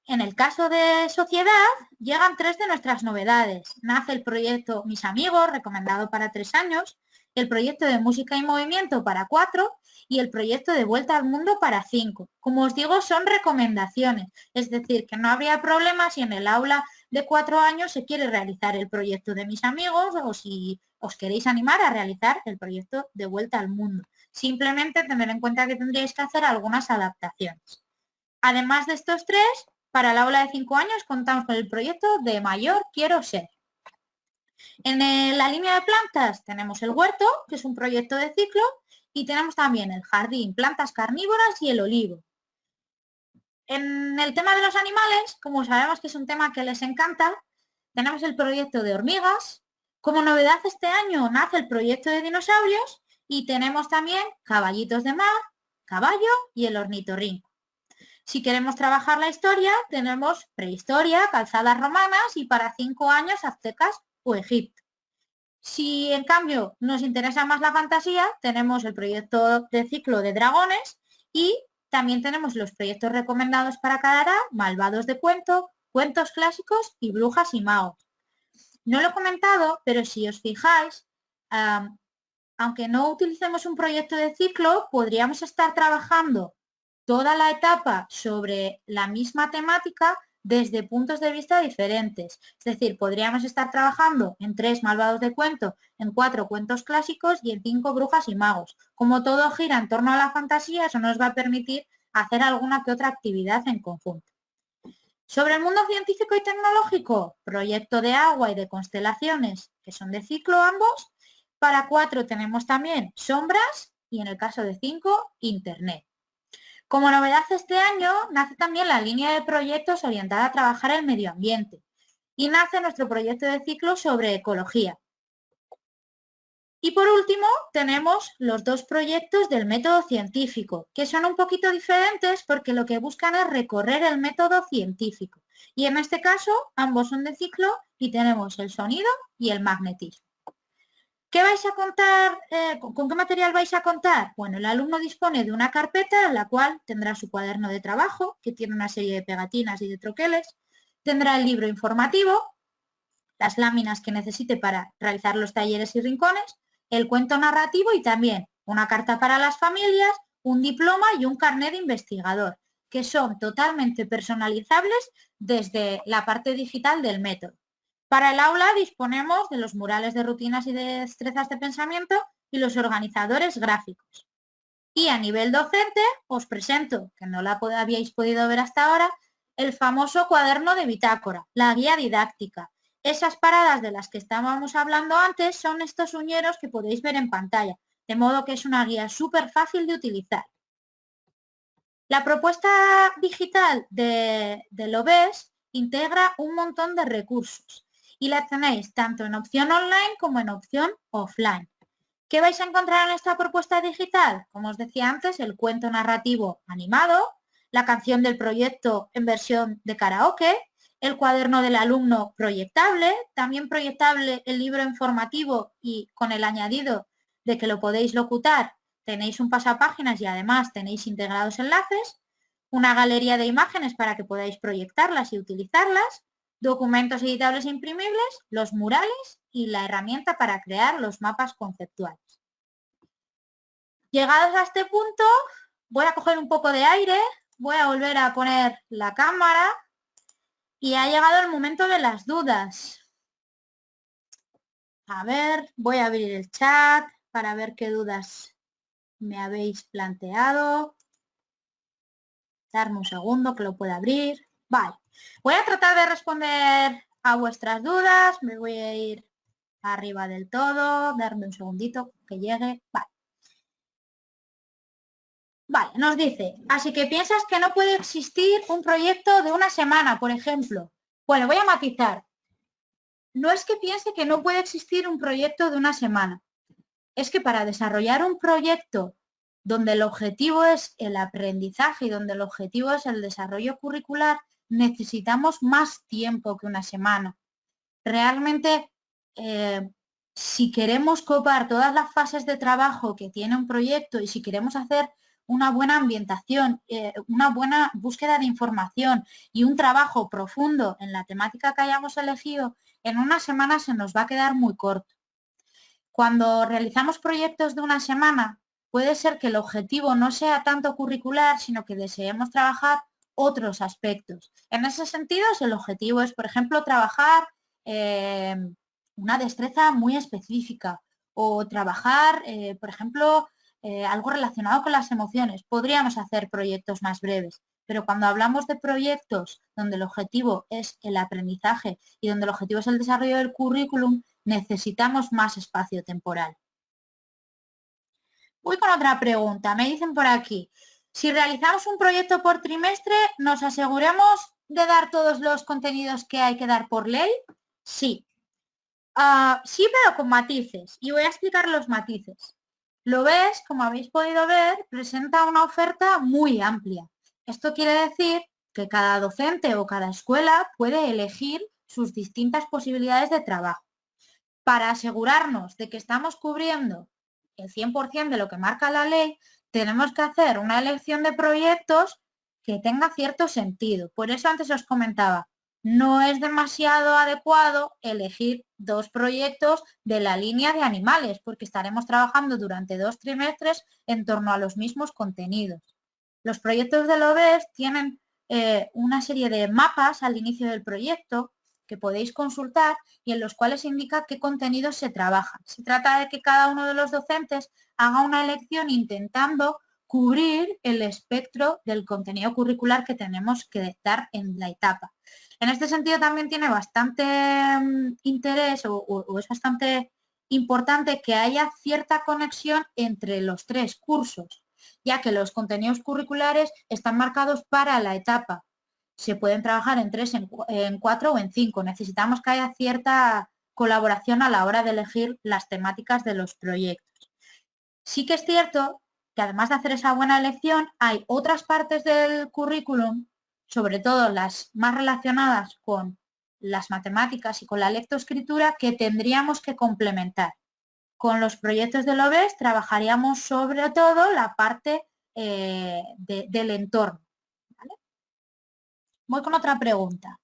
En el caso de sociedad, llegan 3 de nuestras novedades. Nace el proyecto Mis Amigos, recomendado para 3 años, el proyecto de música y movimiento para 4 y el proyecto de vuelta al mundo para 5. Como os digo, son recomendaciones, es decir, que no habría problema si en el aula de 4 años se quiere realizar el proyecto de Mis Amigos o si os queréis animar a realizar el proyecto de vuelta al mundo. Simplemente tener en cuenta que tendríais que hacer algunas adaptaciones. Además de estos 3, para el aula de 5 años contamos con el proyecto de Mayor Quiero Ser. En la línea de plantas tenemos el huerto, que es un proyecto de ciclo, y tenemos también el jardín, plantas carnívoras y el olivo. En el tema de los animales, como sabemos que es un tema que les encanta, tenemos el proyecto de hormigas. Como novedad este año nace el proyecto de dinosaurios y tenemos también caballitos de mar, caballo y el ornitorrinco. Si queremos trabajar la historia, tenemos prehistoria, calzadas romanas y para 5 años aztecas o Egipto. Si en cambio nos interesa más la fantasía, tenemos el proyecto de ciclo de dragones y también tenemos los proyectos recomendados para cada edad, malvados de cuento, cuentos clásicos y brujas y magos. No lo he comentado, pero si os fijáis, aunque no utilicemos un proyecto de ciclo, podríamos estar trabajando toda la etapa sobre la misma temática desde puntos de vista diferentes. Es decir, podríamos estar trabajando en 3 malvados de cuento, en 4 cuentos clásicos y en 5 brujas y magos. Como todo gira en torno a la fantasía, eso nos va a permitir hacer alguna que otra actividad en conjunto. Sobre el mundo científico y tecnológico, proyecto de agua y de constelaciones, que son de ciclo ambos. Para 4 tenemos también sombras y en el caso de 5, internet. Como novedad este año nace también la línea de proyectos orientada a trabajar el medio ambiente y nace nuestro proyecto de ciclo sobre ecología. Y por último tenemos los 2 proyectos del método científico, que son un poquito diferentes porque lo que buscan es recorrer el método científico. Y en este caso ambos son de ciclo y tenemos el sonido y el magnetismo. ¿Qué vais a contar? ¿Con qué material vais a contar? Bueno, el alumno dispone de una carpeta en la cual tendrá su cuaderno de trabajo, que tiene una serie de pegatinas y de troqueles, tendrá el libro informativo, las láminas que necesite para realizar los talleres y rincones, el cuento narrativo y también una carta para las familias, un diploma y un carnet de investigador, que son totalmente personalizables desde la parte digital del método. Para el aula disponemos de los murales de rutinas y de destrezas de pensamiento y los organizadores gráficos. Y a nivel docente os presento, que no la habíais podido ver hasta ahora, el famoso cuaderno de bitácora, la guía didáctica. Esas paradas de las que estábamos hablando antes son estos uñeros que podéis ver en pantalla, de modo que es una guía súper fácil de utilizar. La propuesta digital del OBES integra un montón de recursos y la tenéis tanto en opción online como en opción offline. ¿Qué vais a encontrar en esta propuesta digital? Como os decía antes, el cuento narrativo animado, la canción del proyecto en versión de karaoke, el cuaderno del alumno proyectable, también proyectable el libro informativo y con el añadido de que lo podéis locutar, tenéis un pasapáginas y además tenéis integrados enlaces, una galería de imágenes para que podáis proyectarlas y utilizarlas, documentos editables e imprimibles, los murales y la herramienta para crear los mapas conceptuales. Llegados a este punto, voy a coger un poco de aire, voy a volver a poner la cámara y ha llegado el momento de las dudas. A ver, voy a abrir el chat para ver qué dudas me habéis planteado. Darme un segundo que lo pueda abrir. Vale, voy a tratar de responder a vuestras dudas. Me voy a ir arriba del todo. Darme un segundito que llegue. Vale. Vale, nos dice, así que piensas que no puede existir un proyecto de una semana, por ejemplo. Bueno, voy a matizar. No es que piense que no puede existir un proyecto de una semana. Es que para desarrollar un proyecto donde el objetivo es el aprendizaje y donde el objetivo es el desarrollo curricular, necesitamos más tiempo que una semana. Realmente, si queremos copar todas las fases de trabajo que tiene un proyecto y si queremos hacer una buena ambientación, una buena búsqueda de información y un trabajo profundo en la temática que hayamos elegido, en una semana se nos va a quedar muy corto. Cuando realizamos proyectos de una semana, puede ser que el objetivo no sea tanto curricular, sino que deseemos trabajar otros aspectos. En ese sentido, el objetivo es, por ejemplo, trabajar una destreza muy específica o trabajar, por ejemplo, algo relacionado con las emociones. Podríamos hacer proyectos más breves, pero cuando hablamos de proyectos donde el objetivo es el aprendizaje y donde el objetivo es el desarrollo del currículum, necesitamos más espacio temporal. Voy con otra pregunta. Me dicen por aquí, si realizamos un proyecto por trimestre, ¿nos aseguramos de dar todos los contenidos que hay que dar por ley? Sí. Sí, pero con matices. Y voy a explicar los matices. Lo ves, como habéis podido ver, presenta una oferta muy amplia. Esto quiere decir que cada docente o cada escuela puede elegir sus distintas posibilidades de trabajo. Para asegurarnos de que estamos cubriendo el 100% de lo que marca la ley, tenemos que hacer una elección de proyectos que tenga cierto sentido. Por eso antes os comentaba, no es demasiado adecuado elegir 2 proyectos de la línea de animales, porque estaremos trabajando durante 2 trimestres en torno a los mismos contenidos. Los proyectos del OBES tienen una serie de mapas al inicio del proyecto que podéis consultar y en los cuales indica qué contenidos se trabajan. Se trata de que cada uno de los docentes haga una elección intentando cubrir el espectro del contenido curricular que tenemos que dar en la etapa. En este sentido también tiene bastante interés o es bastante importante que haya cierta conexión entre los tres cursos, ya que los contenidos curriculares están marcados para la etapa. Se pueden trabajar en 3, en 4 o en 5. Necesitamos que haya cierta colaboración a la hora de elegir las temáticas de los proyectos. Sí que es cierto que además de hacer esa buena elección, hay otras partes del currículum, sobre todo las más relacionadas con las matemáticas y con la lectoescritura, que tendríamos que complementar. Con los proyectos del OBES trabajaríamos sobre todo la parte del entorno. ¿Vale? Voy con otra pregunta.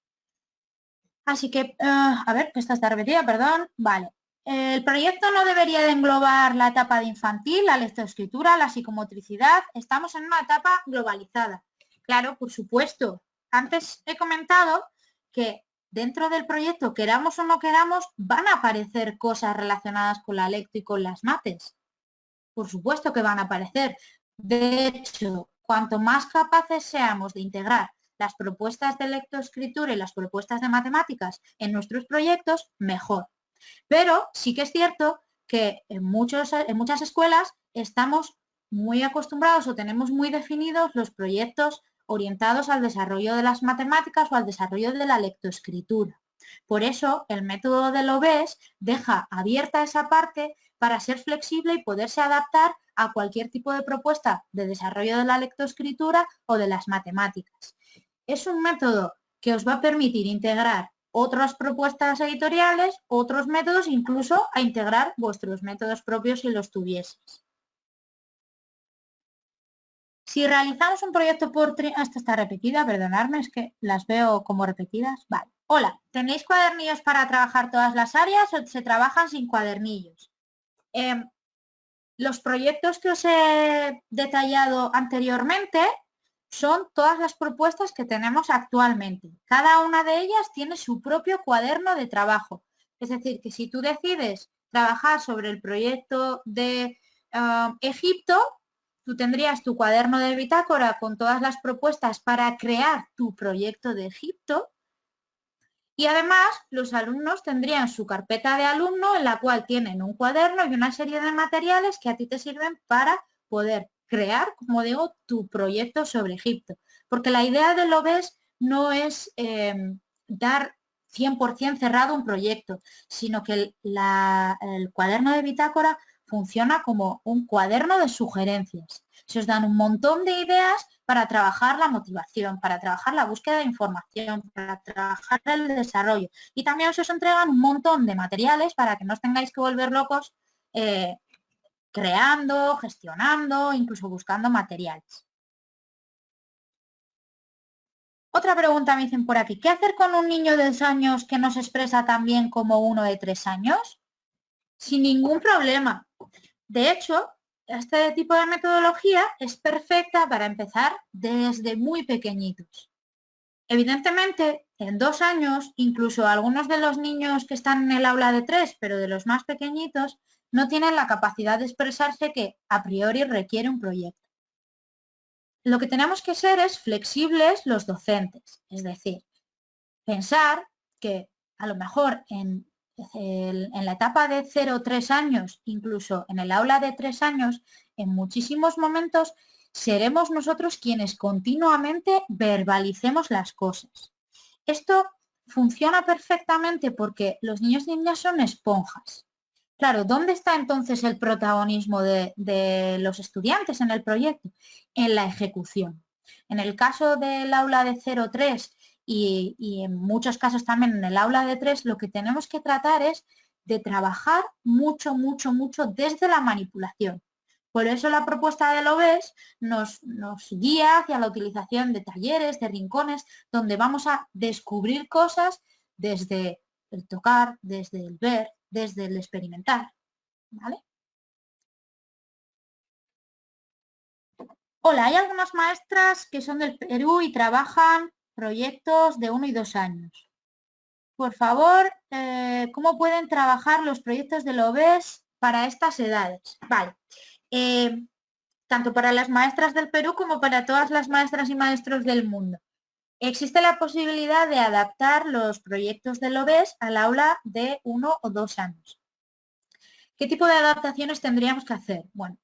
Así que, a ver, que esta está repetida, perdón. Vale. El proyecto no debería de englobar la etapa de infantil, la lectoescritura, la psicomotricidad. Estamos en una etapa globalizada. Claro, por supuesto. Antes he comentado que dentro del proyecto, queramos o no queramos, van a aparecer cosas relacionadas con la lecto y con las mates. Por supuesto que van a aparecer. De hecho, cuanto más capaces seamos de integrar las propuestas de lectoescritura y las propuestas de matemáticas en nuestros proyectos, mejor. Pero sí que es cierto que en muchas escuelas estamos muy acostumbrados o tenemos muy definidos los proyectos orientados al desarrollo de las matemáticas o al desarrollo de la lectoescritura. Por eso, el método del OBES deja abierta esa parte para ser flexible y poderse adaptar a cualquier tipo de propuesta de desarrollo de la lectoescritura o de las matemáticas. Es un método que os va a permitir integrar otras propuestas editoriales, otros métodos, incluso a integrar vuestros métodos propios si los tuvieseis. Si realizamos un proyecto por esta está repetida, perdonadme, es que las veo como repetidas. Vale. Hola, ¿tenéis cuadernillos para trabajar todas las áreas o se trabajan sin cuadernillos? Los proyectos que os he detallado anteriormente son todas las propuestas que tenemos actualmente. Cada una de ellas tiene su propio cuaderno de trabajo. Es decir, que si tú decides trabajar sobre el proyecto de Egipto, tú tendrías tu cuaderno de bitácora con todas las propuestas para crear tu proyecto de Egipto. Y además, los alumnos tendrían su carpeta de alumno en la cual tienen un cuaderno y una serie de materiales que a ti te sirven para poder crear, como digo, tu proyecto sobre Egipto. Porque la idea del OBES no es dar 100% cerrado un proyecto, sino que el cuaderno de bitácora funciona como un cuaderno de sugerencias. Se os dan un montón de ideas para trabajar la motivación, para trabajar la búsqueda de información, para trabajar el desarrollo. Y también os entregan un montón de materiales para que no os tengáis que volver locos creando, gestionando, incluso buscando materiales. Otra pregunta me dicen por aquí, ¿qué hacer con un niño de 2 años que no se expresa tan bien como uno de 3 años? Sin ningún problema. De hecho, este tipo de metodología es perfecta para empezar desde muy pequeñitos. Evidentemente, en 2 años, incluso algunos de los niños que están en el aula de 3, pero de los más pequeñitos, no tienen la capacidad de expresarse que a priori requiere un proyecto. Lo que tenemos que ser es flexibles los docentes, es decir, pensar que a lo mejor en la etapa de 0-3 años, incluso en el aula de 3 años, en muchísimos momentos seremos nosotros quienes continuamente verbalicemos las cosas. Esto funciona perfectamente porque los niños y niñas son esponjas. Claro, ¿dónde está entonces el protagonismo de los estudiantes en el proyecto? En la ejecución. En el caso del aula de 0-3 y en muchos casos también en el aula de 3, lo que tenemos que tratar es de trabajar mucho, mucho, mucho desde la manipulación. Por eso la propuesta del OBES nos guía hacia la utilización de talleres, de rincones, donde vamos a descubrir cosas desde el tocar, desde el ver, desde el experimentar. ¿Vale? Hola, hay algunas maestras que son del Perú y trabajan proyectos de 1 y 2 años. Por favor, ¿cómo pueden trabajar los proyectos del OBES para estas edades? Vale. Eh, Tanto para las maestras del Perú como para todas las maestras y maestros del mundo. Existe la posibilidad de adaptar los proyectos del OBES al aula de 1 o 2 años. ¿Qué tipo de adaptaciones tendríamos que hacer? Bueno,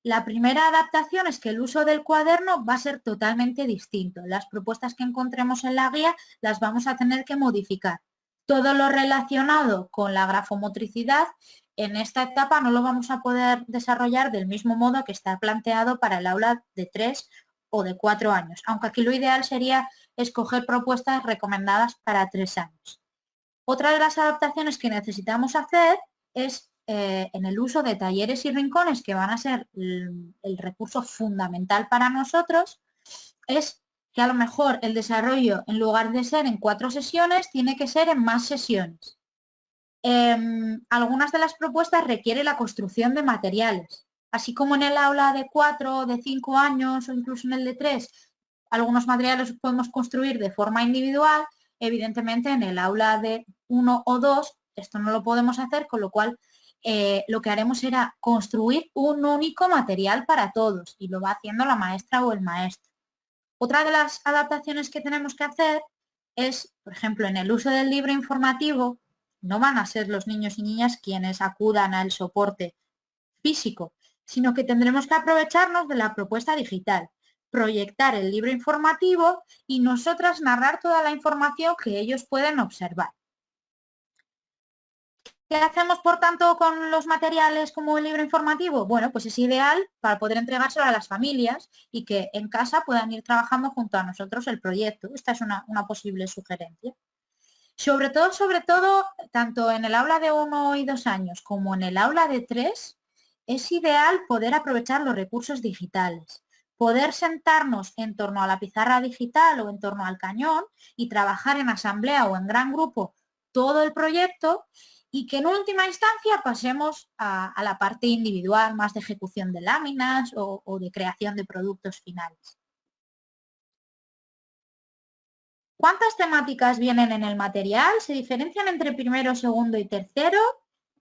la primera adaptación es que el uso del cuaderno va a ser totalmente distinto. Las propuestas que encontremos en la guía las vamos a tener que modificar. Todo lo relacionado con la grafomotricidad en esta etapa no lo vamos a poder desarrollar del mismo modo que está planteado para el aula de 3 o de 4 años, aunque aquí lo ideal sería escoger propuestas recomendadas para 3 años. Otra de las adaptaciones que necesitamos hacer es en el uso de talleres y rincones, que van a ser el recurso fundamental para nosotros, es que a lo mejor el desarrollo, en lugar de ser en 4 sesiones, tiene que ser en más sesiones. Algunas de las propuestas requiere la construcción de materiales, así como en el aula de 4 o de 5 años o incluso en el de 3, algunos materiales los podemos construir de forma individual. Evidentemente en el aula de 1 o 2 esto no lo podemos hacer, con lo cual lo que haremos será construir un único material para todos y lo va haciendo la maestra o el maestro. Otra de las adaptaciones que tenemos que hacer es, por ejemplo, en el uso del libro informativo, no van a ser los niños y niñas quienes acudan al soporte físico, sino que tendremos que aprovecharnos de la propuesta digital, proyectar el libro informativo y nosotras narrar toda la información que ellos pueden observar. ¿Qué hacemos, por tanto, con los materiales como el libro informativo? Bueno, pues es ideal para poder entregárselo a las familias y que en casa puedan ir trabajando junto a nosotros el proyecto. Esta es una posible sugerencia. Sobre todo, tanto en el aula de 1 y 2 años como en el aula de 3, es ideal poder aprovechar los recursos digitales, poder sentarnos en torno a la pizarra digital o en torno al cañón y trabajar en asamblea o en gran grupo todo el proyecto y que en última instancia pasemos a la parte individual, más de ejecución de láminas o de creación de productos finales. ¿Cuántas temáticas vienen en el material? ¿Se diferencian entre primero, segundo y tercero?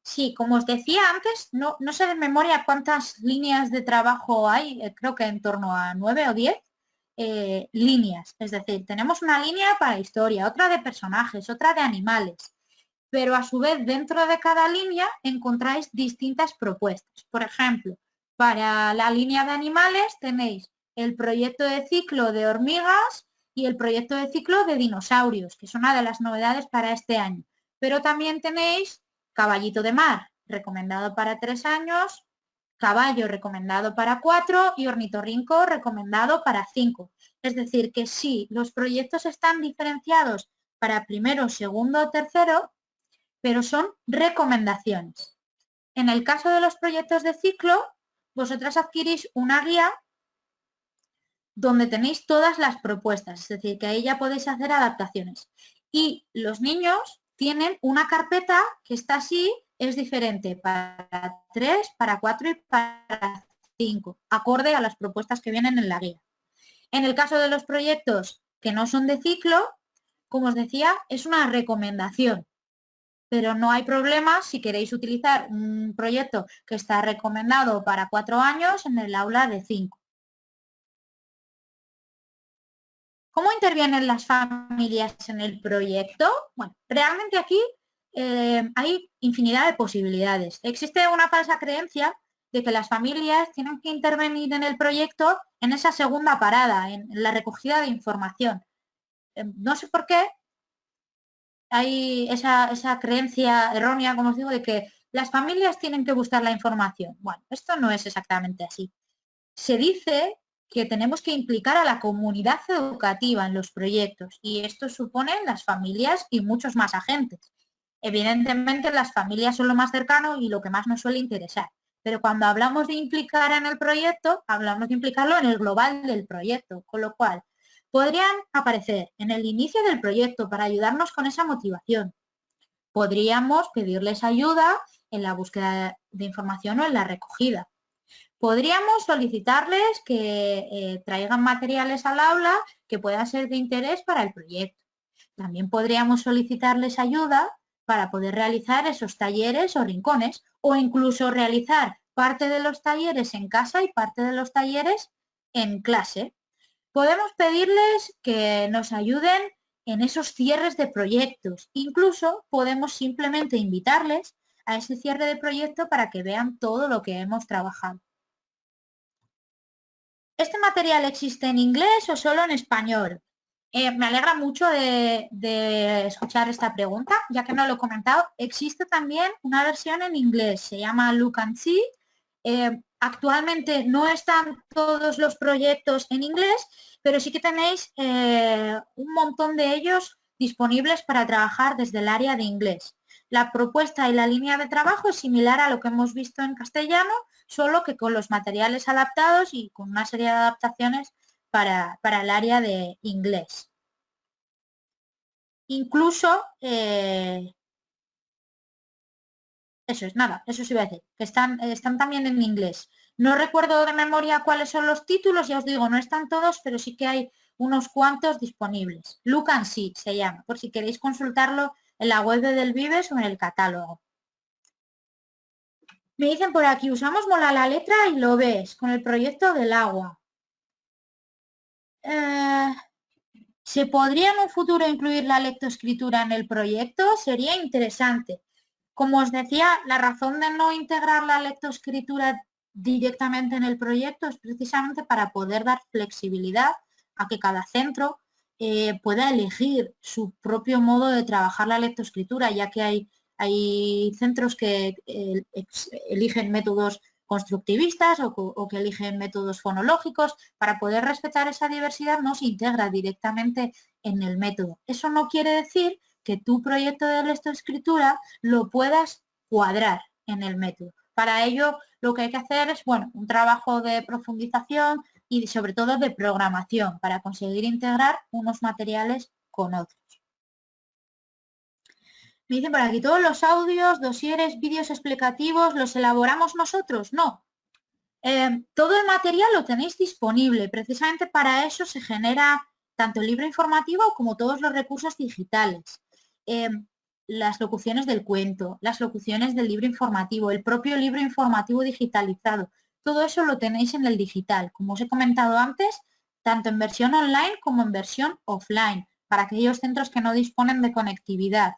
Sí, como os decía antes, no sé de memoria cuántas líneas de trabajo hay, creo que en torno a 9 o 10 líneas. Es decir, tenemos una línea para historia, otra de personajes, otra de animales, pero a su vez dentro de cada línea encontráis distintas propuestas. Por ejemplo, para la línea de animales tenéis el proyecto de ciclo de hormigas y el proyecto de ciclo de dinosaurios, que es una de las novedades para este año. Pero también tenéis caballito de mar, recomendado para 3 años, caballo recomendado para 4 y ornitorrinco recomendado para 5. Es decir, que sí, los proyectos están diferenciados para primero, segundo o tercero, pero son recomendaciones. En el caso de los proyectos de ciclo, vosotras adquirís una guía donde tenéis todas las propuestas, es decir, que ahí ya podéis hacer adaptaciones. Y los niños tienen una carpeta que está así, es diferente para 3, para 4 y para 5, acorde a las propuestas que vienen en la guía. En el caso de los proyectos que no son de ciclo, como os decía, es una recomendación, pero no hay problema si queréis utilizar un proyecto que está recomendado para 4 años en el aula de 5. ¿Cómo intervienen las familias en el proyecto? Bueno, realmente aquí hay infinidad de posibilidades. Existe una falsa creencia de que las familias tienen que intervenir en el proyecto en esa segunda parada, en la recogida de información. No sé por qué hay esa creencia errónea, como os digo, de que las familias tienen que buscar la información. Bueno, esto no es exactamente así. Se dice que tenemos que implicar a la comunidad educativa en los proyectos y esto supone las familias y muchos más agentes. Evidentemente las familias son lo más cercano y lo que más nos suele interesar, pero cuando hablamos de implicar en el proyecto, hablamos de implicarlo en el global del proyecto, con lo cual podrían aparecer en el inicio del proyecto para ayudarnos con esa motivación. Podríamos pedirles ayuda en la búsqueda de información o en la recogida. Podríamos solicitarles que traigan materiales al aula que puedan ser de interés para el proyecto. También podríamos solicitarles ayuda para poder realizar esos talleres o rincones, o incluso realizar parte de los talleres en casa y parte de los talleres en clase. Podemos pedirles que nos ayuden en esos cierres de proyectos. Incluso podemos simplemente invitarles a ese cierre de proyecto para que vean todo lo que hemos trabajado. ¿Este material existe en inglés o solo en español? Me alegra mucho de escuchar esta pregunta, ya que no lo he comentado. Existe también una versión en inglés, se llama Look and See. Actualmente no están todos los proyectos en inglés, pero sí que tenéis un montón de ellos disponibles para trabajar desde el área de inglés. La propuesta y la línea de trabajo es similar a lo que hemos visto en castellano, solo que con los materiales adaptados y con una serie de adaptaciones para el área de inglés. Incluso, eso es nada, eso sí iba a decir, que están también en inglés. No recuerdo de memoria cuáles son los títulos, ya os digo, no están todos, pero sí que hay unos cuantos disponibles. Look and See se llama, por si queréis consultarlo en la web de Del Vives o en el catálogo. Me dicen por aquí, usamos Mola la letra y lo ves, con el proyecto del agua. ¿Se podría en un futuro incluir la lectoescritura en el proyecto? Sería interesante. Como os decía, la razón de no integrar la lectoescritura directamente en el proyecto es precisamente para poder dar flexibilidad a que cada centro pueda elegir su propio modo de trabajar la lectoescritura, ya que hay centros que eligen métodos constructivistas o que eligen métodos fonológicos. Para poder respetar esa diversidad no se integra directamente en el método. Eso no quiere decir que tu proyecto de lectoescritura lo puedas cuadrar en el método. Para ello lo que hay que hacer es, bueno, un trabajo de profundización y sobre todo de programación para conseguir integrar unos materiales con otros. Me dicen por aquí, ¿todos los audios, dosieres, vídeos explicativos los elaboramos nosotros? No. Todo el material lo tenéis disponible. Precisamente para eso se genera tanto el libro informativo como todos los recursos digitales. Las locuciones del cuento, las locuciones del libro informativo, el propio libro informativo digitalizado. Todo eso lo tenéis en el digital. Como os he comentado antes, tanto en versión online como en versión offline, para aquellos centros que no disponen de conectividad.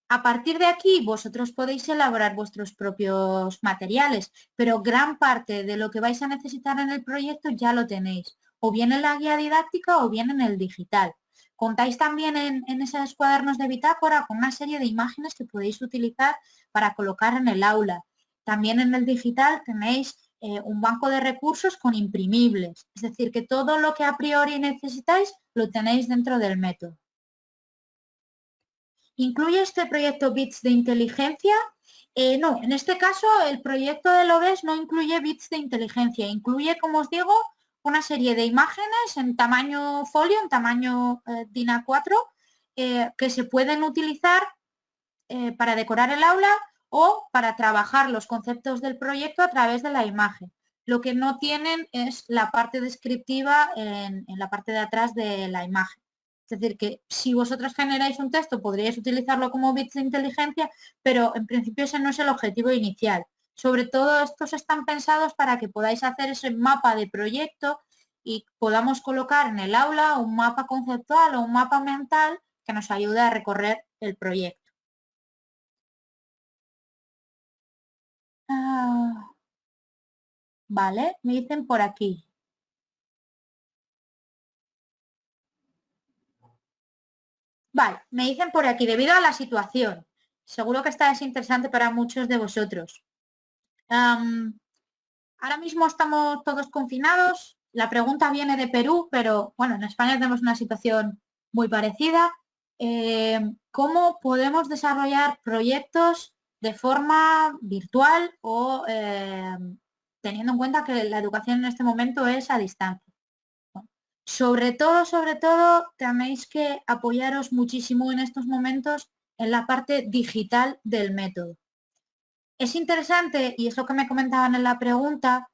A partir de aquí, vosotros podéis elaborar vuestros propios materiales, pero gran parte de lo que vais a necesitar en el proyecto ya lo tenéis, o bien en la guía didáctica o bien en el digital. Contáis también en esos cuadernos de bitácora con una serie de imágenes que podéis utilizar para colocar en el aula. También en el digital tenéis un banco de recursos con imprimibles, es decir, que todo lo que a priori necesitáis lo tenéis dentro del método. ¿Incluye este proyecto bits de inteligencia? No, en este caso el proyecto de LOVES no incluye bits de inteligencia, incluye, como os digo, una serie de imágenes en tamaño folio, en tamaño DIN A4, que se pueden utilizar para decorar el aula o para trabajar los conceptos del proyecto a través de la imagen. Lo que no tienen es la parte descriptiva en la parte de atrás de la imagen. Es decir, que si vosotros generáis un texto podríais utilizarlo como bits de inteligencia, pero en principio ese no es el objetivo inicial. Sobre todo estos están pensados para que podáis hacer ese mapa de proyecto y podamos colocar en el aula un mapa conceptual o un mapa mental que nos ayude a recorrer el proyecto. Vale, me dicen por aquí. Vale, me dicen por aquí, debido a la situación. Seguro que esta es interesante para muchos de vosotros. Ahora mismo estamos todos confinados. La pregunta viene de Perú, pero bueno, en España tenemos una situación muy parecida. ¿Cómo podemos desarrollar proyectos de forma virtual o teniendo en cuenta que la educación en este momento es a distancia? Sobre todo, tenéis que apoyaros muchísimo en estos momentos en la parte digital del método. Es interesante, y es lo que me comentaban en la pregunta,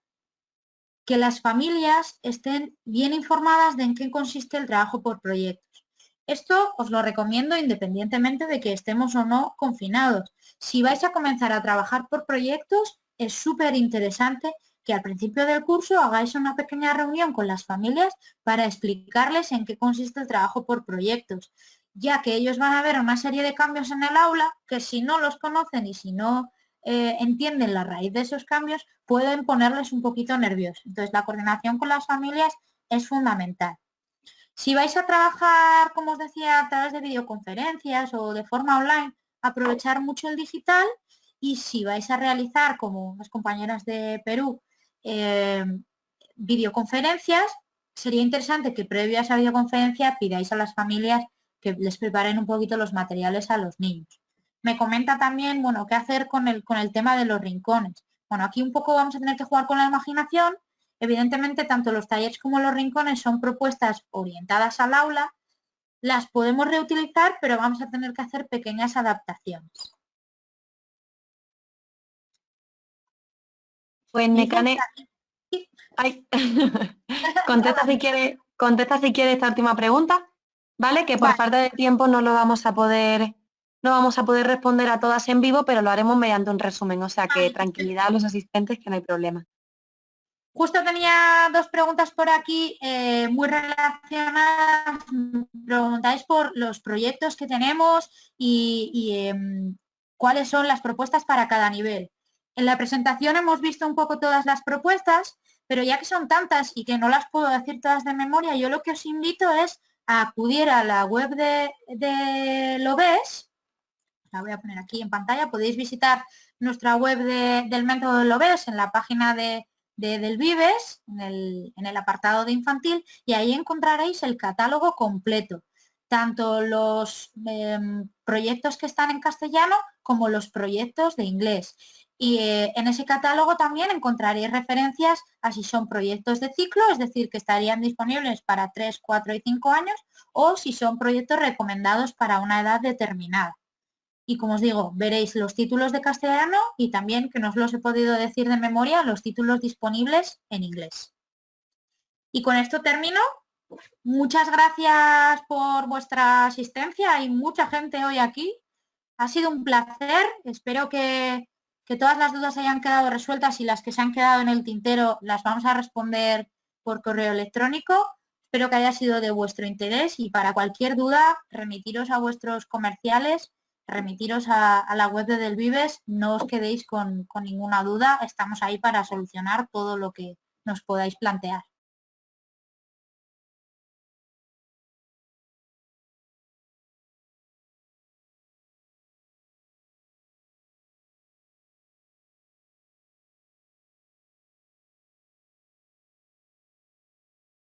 que las familias estén bien informadas de en qué consiste el trabajo por proyectos. Esto os lo recomiendo independientemente de que estemos o no confinados. Si vais a comenzar a trabajar por proyectos, es súper interesante que al principio del curso hagáis una pequeña reunión con las familias para explicarles en qué consiste el trabajo por proyectos, ya que ellos van a ver una serie de cambios en el aula que si no los conocen y si no entienden la raíz de esos cambios, pueden ponerles un poquito nerviosos. Entonces, la coordinación con las familias es fundamental. Si vais a trabajar, como os decía, a través de videoconferencias o de forma online, aprovechar mucho el digital, y si vais a realizar, como las compañeras de Perú, videoconferencias, sería interesante que previo a esa videoconferencia pidáis a las familias que les preparen un poquito los materiales a los niños. Me comenta también, bueno, qué hacer con el tema de los rincones. Bueno, aquí un poco vamos a tener que jugar con la imaginación. Evidentemente, tanto los talleres como los rincones son propuestas orientadas al aula. Las podemos reutilizar, pero vamos a tener que hacer pequeñas adaptaciones. Pues Nekane, ay, contesta si quiere esta última pregunta, ¿vale? Que por Vale. falta de tiempo no vamos a poder responder a todas en vivo, pero lo haremos mediante un resumen, o sea que tranquilidad a los asistentes, que no hay problema. Justo tenía dos preguntas por aquí muy relacionadas. Preguntáis por los proyectos que tenemos y cuáles son las propuestas para cada nivel. En la presentación hemos visto un poco todas las propuestas, pero ya que son tantas y que no las puedo decir todas de memoria, yo lo que os invito es a acudir a la web de Loves. La voy a poner aquí en pantalla. Podéis visitar nuestra web del método de Loves en la página del Vives, en el apartado de infantil, y ahí encontraréis el catálogo completo, tanto los proyectos que están en castellano como los proyectos de inglés. Y en ese catálogo también encontraréis referencias a si son proyectos de ciclo, es decir, que estarían disponibles para 3, 4 y 5 años, o si son proyectos recomendados para una edad determinada. Y como os digo, veréis los títulos de castellano y también, que no os los he podido decir de memoria, los títulos disponibles en inglés. Y con esto termino. Muchas gracias por vuestra asistencia. Hay mucha gente hoy aquí. Ha sido un placer. Espero que todas las dudas hayan quedado resueltas, y las que se han quedado en el tintero las vamos a responder por correo electrónico. Espero que haya sido de vuestro interés, y para cualquier duda, remitiros a vuestros comerciales, remitiros a la web de Del Vives. No os quedéis con ninguna duda. Estamos ahí para solucionar todo lo que nos podáis plantear.